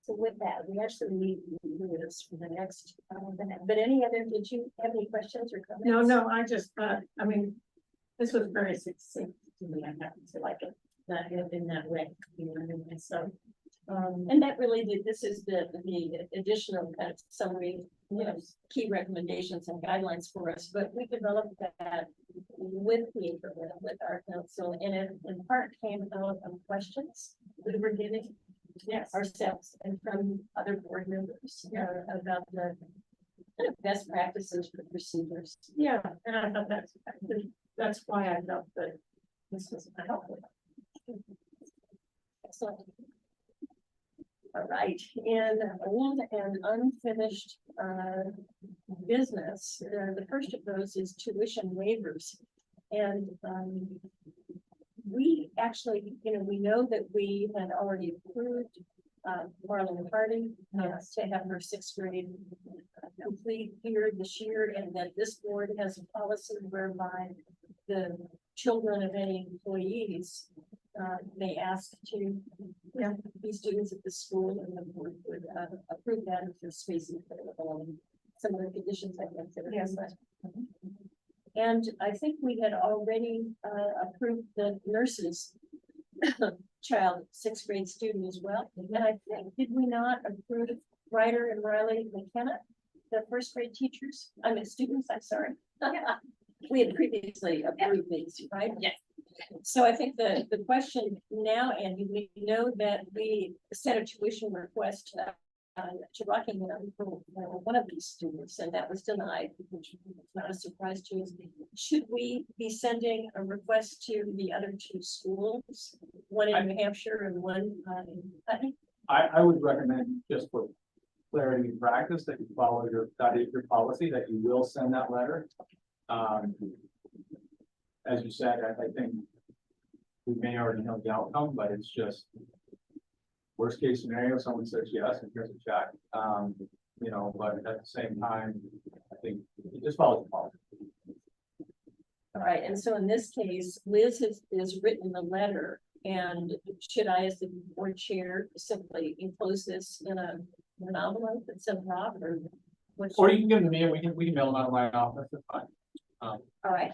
So with that, we actually need to do this for the next, but did you have any questions or comments? No, I just, I mean, this was very succinct to me. I happen to like it that in that way, so. And that really did, this is the additional kind of summary, key recommendations and guidelines for us, but we developed that with our council, and it in part came out of questions that we're getting ourselves and from other board members about the kind of best practices for procedures. Yeah, and I thought that's why I felt that this was helpful. Excellent. All right, in old and unfinished business, the first of those is tuition waivers. And we actually, we know that we had already approved Marlon Hardy to have her sixth grade complete here this year, and that this board has a policy whereby the children of any employees may ask to be students at the school, and the board would approve that if there's space available and some of the conditions I went through. Yes. And I think we had already approved the nurses child, sixth grade student as well. And I think, did we not approve Ryder and Riley McKenna, the first grade teachers? Students, I'm sorry. We had previously approved these, right? Yes. So I think the question now, Andy, we know that we sent a tuition request to Rockingham for one of these students, and that was denied, which is not a surprise to us. Should we be sending a request to the other two schools, one in New Hampshire and one in Putney? I would recommend, just for clarity and practice, that you follow that is your policy, that you will send that letter. As you said, I think we may already know the outcome, but it's just worst case scenario, someone says yes, and here's a check. You know, but at the same time, I think you just follow the policy. All right, and so in this case, Liz has written the letter, and should I, as the board chair, simply enclose this in an envelope and send it off, or? what Or should- you can give them to me, and we can mail them out of my office, that's fine. All right,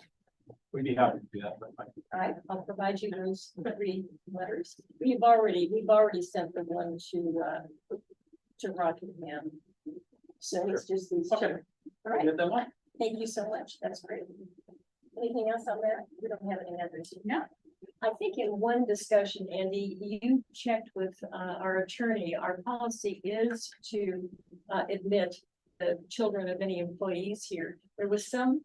We'd be happy to do that, but fine. all right, I'll provide you those 3 letters. We've already sent the one to Rockingham. So it's just these two. Okay. All right, Get them on. thank you so much, that's great. Anything else on that? We don't have any others. No. I think in one discussion, Andy, you checked with our attorney. Our policy is to admit the children of any employees here. There was some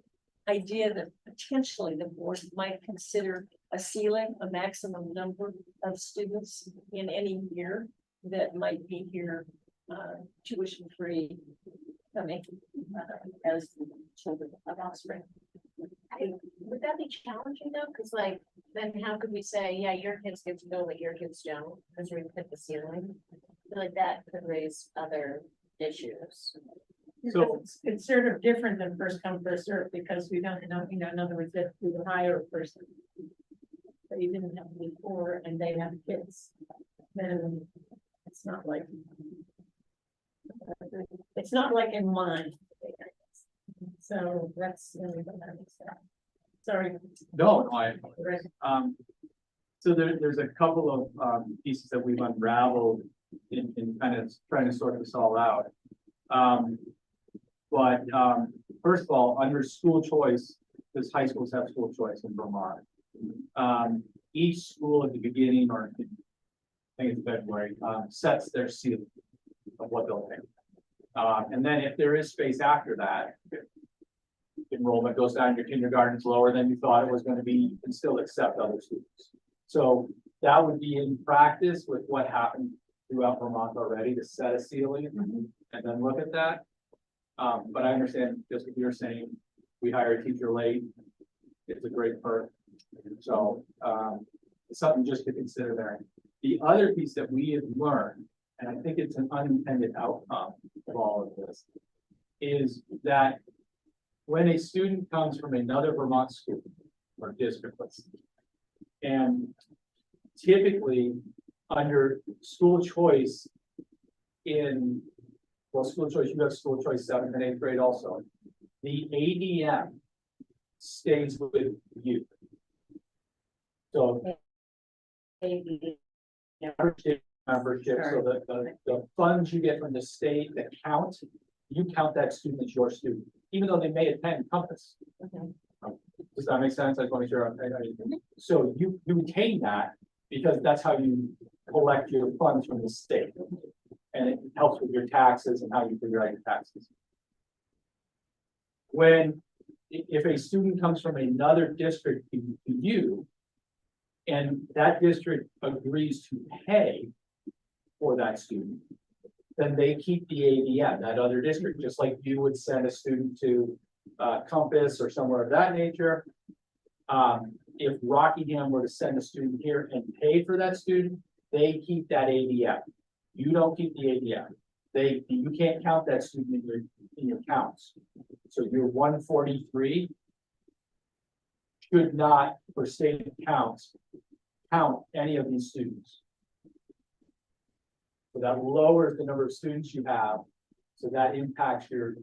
idea that potentially the board might consider a ceiling, a maximum number of students in any year that might be here tuition free, coming as children of offspring. Would that be challenging though? Cause like, then how could we say, yeah, your kids get to go, but your kids don't, because we hit the ceiling? I feel like that could raise other issues. So- It's sort of different than first come, first served, because we don't know, in other words, if we would hire a person. But you didn't have before and they have kids, then it's not like. It's not like in mine. So that's. Sorry. No, so there's a couple of pieces that we've unraveled in kind of trying to sort this all out. But first of all, under school choice, because high schools have school choice in Vermont. Each school at the beginning, or I think it's February, sets their ceiling of what they'll take. And then if there is space after that, if enrollment goes down, your kindergarten's lower than you thought it was going to be, you can still accept other students. So that would be in practice with what happened throughout Vermont already, to set a ceiling and then look at that. But I understand just what you're saying, we hire a teacher late, it's a great perk. So it's something just to consider there. The other piece that we have learned, and I think it's an unintended outcome of all of this, is that when a student comes from another Vermont school or district, let's see, and typically under school choice school choice, you have school choice 7th and 8th grade also. The ADM stays with you. So membership, so the funds you get from the state that count, you count that student as your student, even though they may attend Compass. Does that make sense? I just want to make sure. So you retain that because that's how you collect your funds from the state. And it helps with your taxes and how you figure out your taxes. If a student comes from another district to you, and that district agrees to pay for that student, then they keep the ADM, that other district, just like you would send a student to Compass or somewhere of that nature. If Rockingham were to send a student here and pay for that student, they keep that ADM. You don't keep the ADM. You can't count that student in your counts. So your 143 should not, for state counts, count any of these students. So that lowers the number of students you have. So that impacts your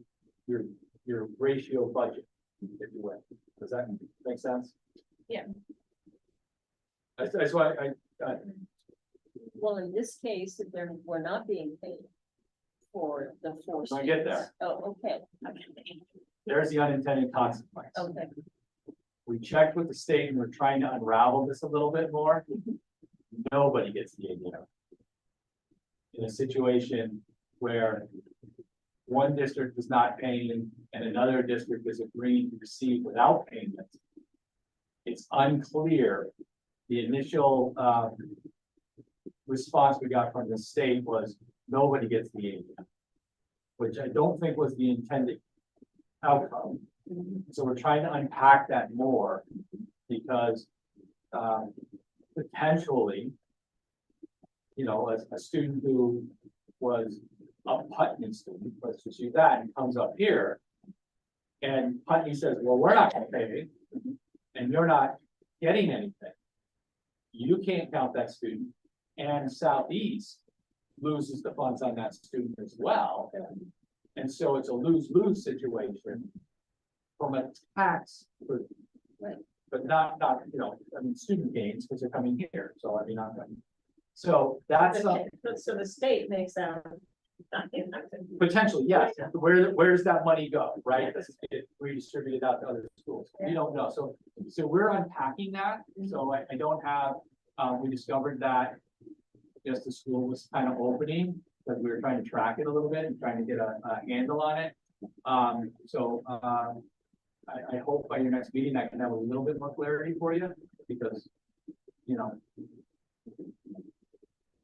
ratio budget, if you will. Does that make sense? Yeah. That's why Well, in this case, if we're not being paid for the 4 I get there. Oh, okay. There's the unintended consequence. Okay. We checked with the state and we're trying to unravel this a little bit more. Nobody gets the ADM. In a situation where one district is not paying and another district is agreeing to receive without payment. It's unclear. The initial response we got from the state was nobody gets the ADM, which I don't think was the intended outcome. So we're trying to unpack that more because potentially, you know, a student who was a Putney student, let's just use that, and comes up here. And Putney says, well, we're not gonna pay, and you're not getting anything. You can't count that student, and Southeast loses the funds on that student as well. And so it's a lose-lose situation from a tax, but not, you know, I mean, student gains, because they're coming here, so I mean, not. So that's, So the state makes out. potentially, yes, where does that money go, right? Does it get redistributed out to other schools? We don't know, so we're unpacking that, so I don't have, we discovered that just the school was kind of opening, but we were trying to track it a little bit and trying to get a handle on it. I hope by your next meeting, I can have a little bit more clarity for you, because, you know,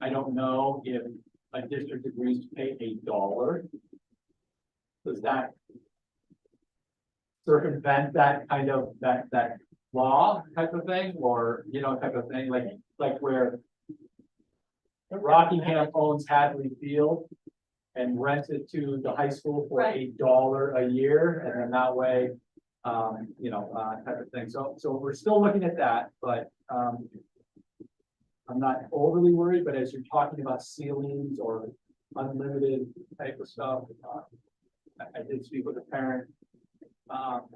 I don't know if a district agrees to pay $1. Does that circumvent that kind of, that law type of thing, or, you know, type of thing, like where Rockingham owns Hadley Field and rents it to the high school for $1 a year, and then that way, you know, type of thing. So we're still looking at that, but I'm not overly worried, but as you're talking about ceilings or unlimited type of stuff, I did speak with a parent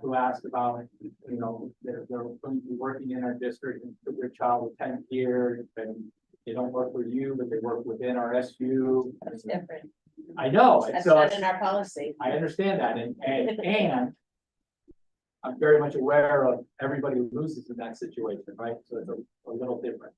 who asked about, you know, they're going to be working in our district and put their child with 10th year, and they don't work for you, but they work within our SU. That's different. I know. That's so not in our policy. I understand that, and I'm very much aware of everybody who loses in that situation, right? So it's a little different.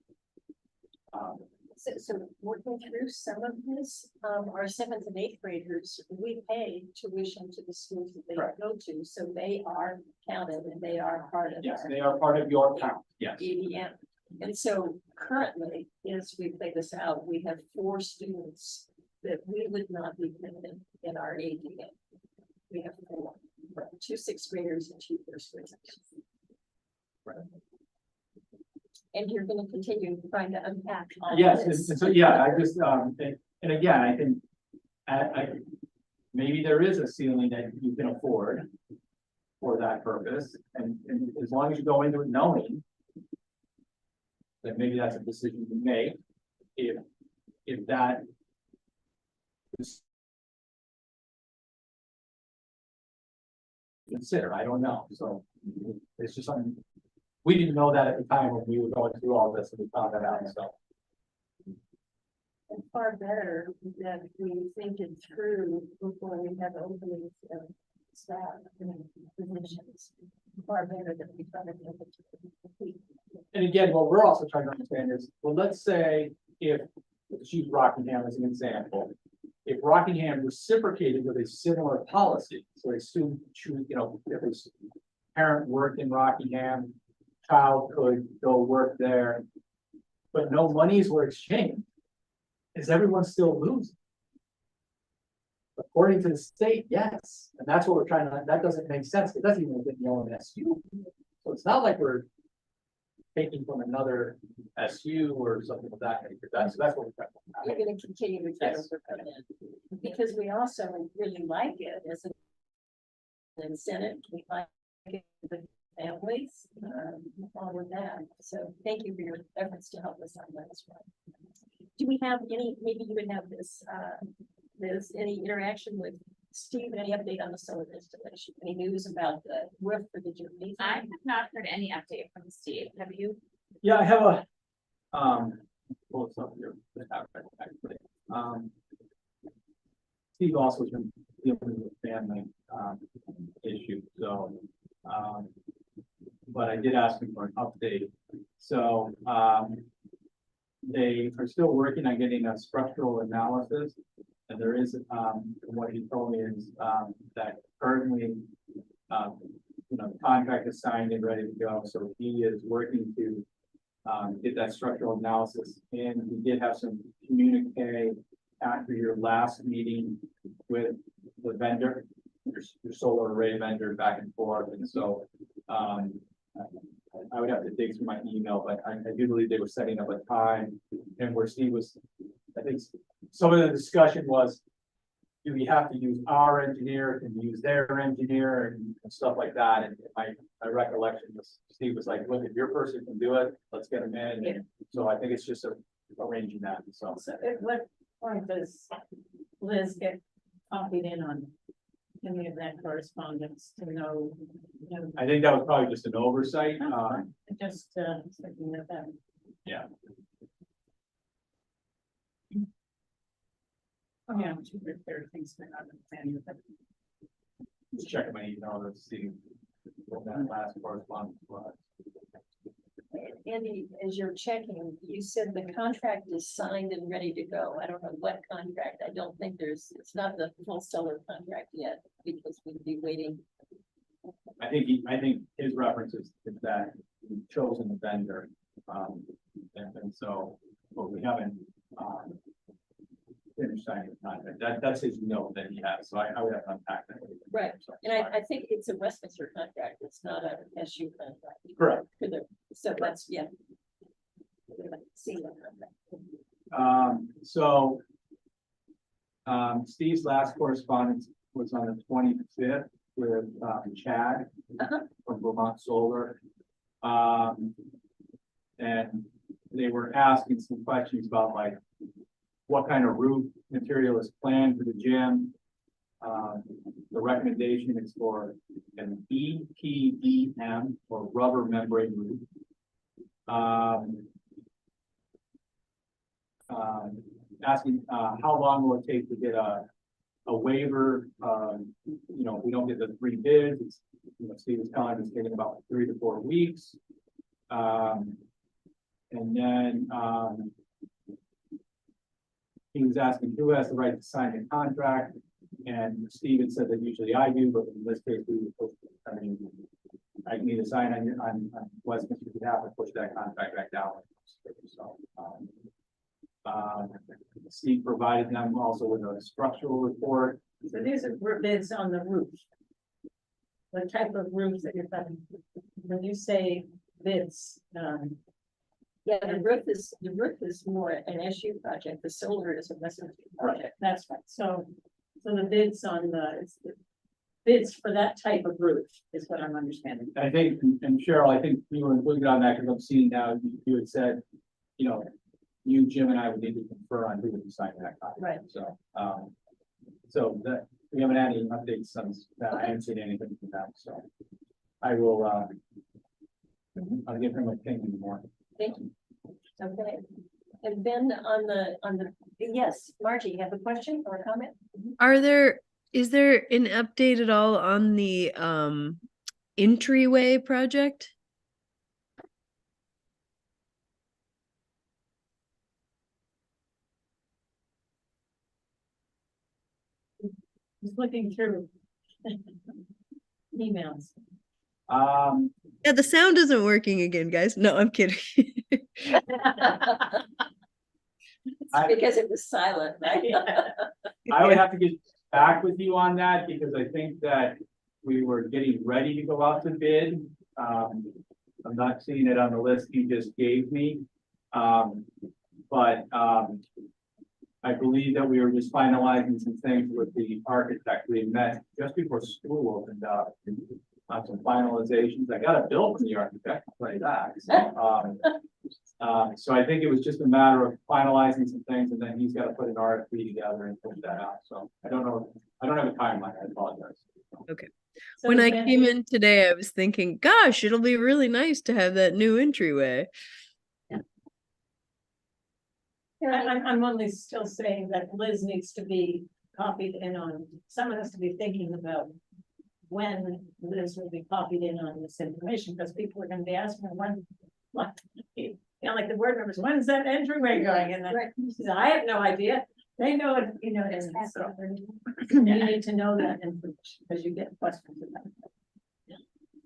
So working through some of this, our 7th and 8th graders, we pay tuition to the schools that they Correct. go to, so they are counted and they are part of Yes, our they are part of your count. Yes. ADM. And so currently, as we play this out, we have 4 students that we would not be counted in our ADM. We have 4, 2 6th graders and 2 first graders. Right. And you're gonna continue trying to unpack all Yes, this. and so, yeah, I just, and again, I think, maybe there is a ceiling that you can afford for that purpose, and as long as you go into it knowing that maybe that's a decision you make, if that is consider, I don't know, so it's just something. We didn't know that at the time when we were going through all this and we found that out, so. And far better that we think it through before we have openings of staff and positions. Far better than we try to do it. And again, what we're also trying to understand is, well, let's say if, let's use Rockingham as an example. If Rockingham reciprocated with a similar policy, so a student choose, you know, if a parent worked in Rockingham, child could go work there, but no monies were exchanged. Is everyone still losing? According to the state, yes, and that's what we're trying to, that doesn't make sense, it doesn't even get the OMSU. So it's not like we're taking from another SU or something of that nature, that's what we're trying to. We're gonna continue to try to Yes. work on it, because we also really like it as an incentive, we like it for the families, all of that, so thank you for your efforts to help us on that as well. Do we have any, maybe you would have this, there's any interaction with Steve, any update on the solar installation, any news about the roof for the gymnasium? I have not heard any update from Steve. Have you? Yeah, I have a, well, it's not here, actually, Steve also has been dealing with family, issue, so, but I did ask him for an update. So, they are still working on getting a structural analysis. And there is, what he told me is, that currently, the contract is signed and ready to go. So he is working to, get that structural analysis in. We did have some communique after your last meeting with the vendor, your solar array vendor, back and forth. And so, I would have to dig through my email, but I do believe they were setting up a time, and where Steve was, I think some of the discussion was, do we have to use our engineer, can we use their engineer, and stuff like that, and my recollection was, Steve was like, look, if your person can do it, let's get him in. Yeah. So I think it's just arranging that, so. So at what point does Liz get copied in on any of that correspondence to know? I think that was probably just an oversight, Just thinking of that. yeah. Oh, yeah, I'm sure there are things that I'm planning, but Just checking my email to see what that last correspondence was. Andy, as you're checking, you said the contract is signed and ready to go. I don't know what contract. I don't think it's not the full seller contract yet, because we'd be waiting. I think his reference is that we've chosen the vendor. And so, but we haven't, finished signing the contract. That's his note that he has, so I would have to unpack that. Right. So, And I think it's a Westminster contract. It's not a SU contract. Correct. So that's, yeah. See that contract. Steve's last correspondence was on the 25th with Chad from Vermont Solar. And they were asking some questions about like what kind of roof material is planned for the gym. The recommendation is for an EPDM or rubber membrane roof. Asking how long will it take to get a waiver? If we don't get the 3 bids, it's, Steve was telling us it's taking about 3 to 4 weeks. And then he was asking who has the right to sign the contract, and Steven said that usually I do, but in this case, I can either sign on Westminster's behalf or push that contract back down. So, Steve provided them also with a structural report. so these are bids on the roof. The type of roofs that you're talking, when you say bids, Yeah, the roof is more an SU project. The solar is a Westminster project. that's right. So the bids on it's the bids for that type of roof is what I'm understanding. I think, and Cheryl, I think you were included on that because I'm seeing now you had said, you, Jim, and I would need to confer on who would sign that contract. Right. So, so that we haven't had any updates on that. I haven't seen anything from them. So I will, I'll give him a ping in the morning. Thank you. Okay. And then on the, yes, Margie, you have a question or a comment? Is there an update at all on the entryway project? Just looking through emails. Yeah, the sound isn't working again, guys. No, I'm kidding. It's because it was silent, right? I would have to get back with you on that because I think that we were getting ready to go out to bid. I'm not seeing it on the list you just gave me. But I believe that we were just finalizing some things with the architect. We had met just before school opened up on some finalizations. I got a bill from the architect to play that. So I think it was just a matter of finalizing some things, and then he's got to put an RFP together and push that out. So I don't know. I don't have a timeline. I apologize. Okay. So When I then came in today, I was thinking, gosh, it'll be really nice to have that new entryway. I'm only still saying that Liz needs to be copied in on, someone has to be thinking about when Liz will be copied in on this information, because people are gonna be asking when, what? You know, like the board members, when's that entryway going? And then she said, I have no idea. They know it, you know, it is, so. You need to know that information, because you get questions about it.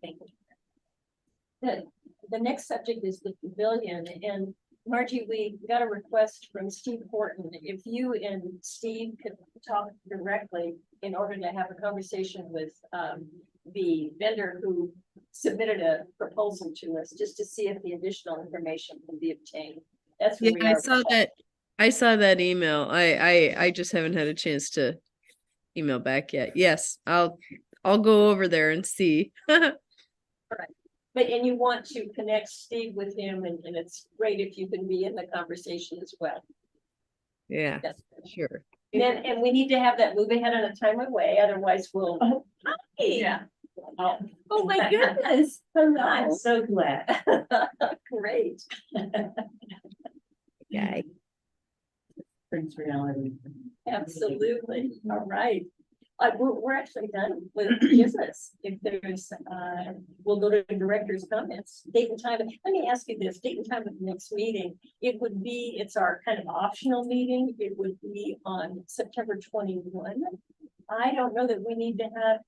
Thank you. The next subject is the pavilion, and Margie, we got a request from Steve Horton. If you and Steve could talk directly in order to have a conversation with the vendor who submitted a proposal to us, just to see if the additional information can be obtained. That's where Yeah, we I are. saw that. I saw that email. I just haven't had a chance to email back yet. Yes, I'll go over there and see. But, and you want to connect Steve with him, and it's great if you can be in the conversation as well. Yeah, Yes. sure. And we need to have that move ahead on a timely way, otherwise we'll. Hi. Yeah. Oh, my goodness. Hello. I'm so glad. Great. Guy. Brings reality. Absolutely. All right. We're actually done with business. If there's, we'll go to director's comments, date and time. Let me ask you this, date and time of the next meeting. It would be, it's our kind of optional meeting. It would be on September 21. I don't know that we need to have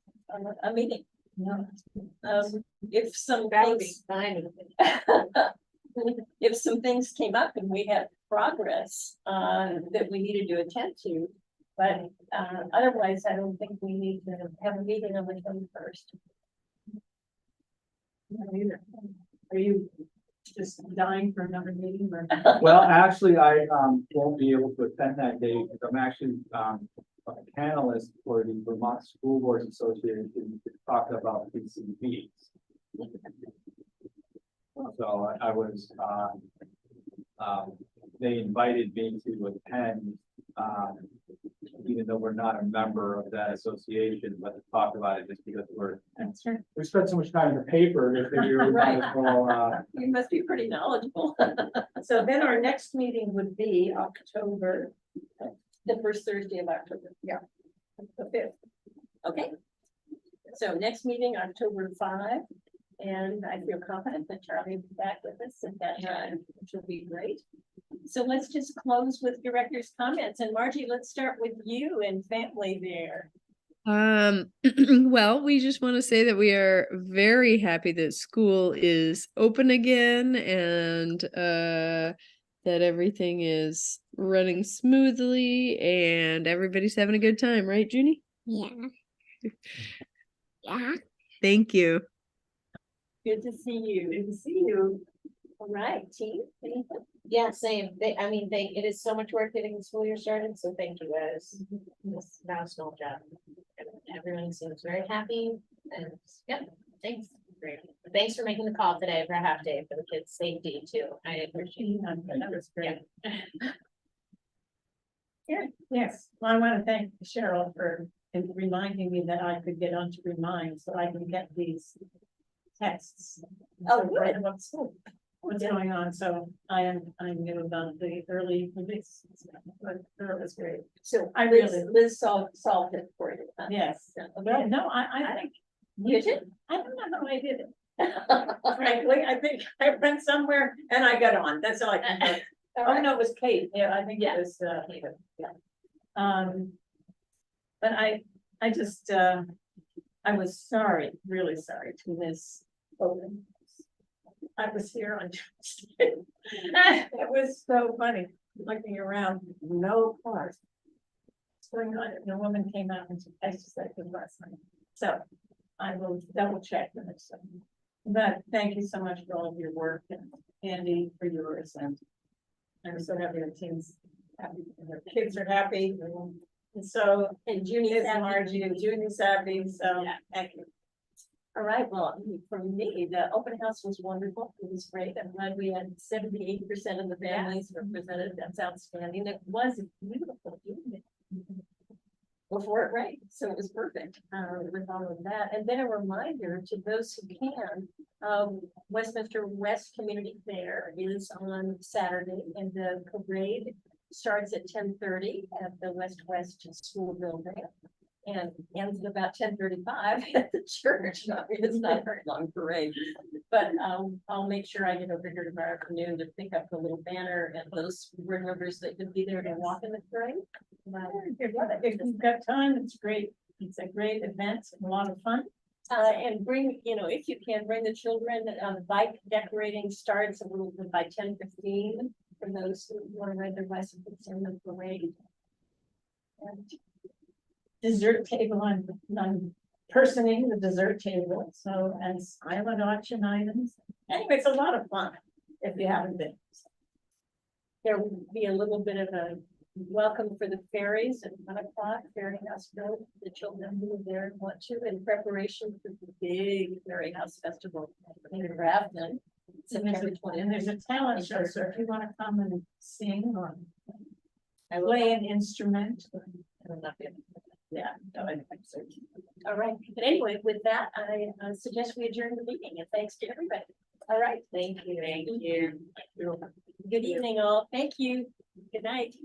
a meeting. No. If some That would be things, fine. if some things came up and we had progress that we needed to attend to, but otherwise, I don't think we need to have a meeting on the 21st. Not either. Are you just dying for another meeting or? Well, actually, I won't be able to attend that day because I'm actually a panelist for the Vermont School Boards Association to talk about PCBs. So I was, they invited me to attend, even though we're not a member of that association, but to talk about it just because That's right. we spent so much time in the paper, and they figure we might as well, You must be pretty knowledgeable. So then our next meeting would be October. The first Thursday of October. Yeah. The 5th. Okay. So next meeting, October 5, and I feel confident that Charlie will be back with us at that time, which will be great. So let's just close with director's comments, and Margie, let's start with you and family there. Well, we just want to say that we are very happy that school is open again and that everything is running smoothly and everybody's having a good time, right, Junie? Yeah. Yeah. Thank you. Good to see you. Good to see you. All right, team. Anything? Yeah, same. I mean, it is so much work getting the school year started, so thank you guys. It's now a small job. Everyone seems very happy and, yep, thanks. Great. Thanks for making the call today for a half day for the kids' safety too. I appreciate it. That was great. Yeah. Yes, well, I want to thank Cheryl for reminding me that I could get onto Remind so I can get these texts. Oh, So, good. what's going on, so I knew about the early release, but it was great. So I Liz, really- Liz solved it for you. Huh? Yes, well, no, I think, You did? I don't know how I did it, frankly, I think I went somewhere and I got on, that's all I can do. Oh, no, it was Kate, yeah, I think it was, yeah. But I just, I was sorry, really sorry to miss open. I was here on Tuesday. It was so funny, looking around, no cars. What's going on? And a woman came out and I just said good last night. So I will double check the next time. But thank you so much for all of your work and Andy for yours, and I'm so happy the team's happy, and their kids are happy. And so, And Junie is happy. Margie and Junie's happy, so Yeah. thank you. All right, well, for me, the open house was wonderful. It was great. I'm glad we had 78% of the families represented. That's outstanding. It was a beautiful evening before it rained, so it was perfect with all of that. And then a reminder to those who can, Westminster West Community Fair is on Saturday, and the parade starts at 10:30 at the West School Building. and ends at about 10:35 at the church. I mean, it's not a very long parade. But I'll make sure I get over here tomorrow afternoon to pick up the little banner and those board members that can be there to walk in the parade. If you've got time, it's great. It's a great event, a lot of fun. And bring, you know, if you can, bring the children. Bike decorating starts a little bit by 10:15 for those who want to ride their bicycles in the parade. And Dessert table, I'm personing the dessert table, so, and silent auction items. Anyway, it's a lot of fun if you haven't been. there will be a little bit of a welcome for the fairies at 1 o'clock, Fairy House Road. The children who are there and want to, in preparation for the big Fairy House Festival in Grafton. September 20th. And there's a talent show, so if you want to come and sing or I will play an instrument. I will not be able to. Yeah. no, I think so. All right, but anyway, with that, I suggest we adjourn the meeting, and thanks to everybody. All right, thank you. Thank you. Good evening, all. Thank you. Good night.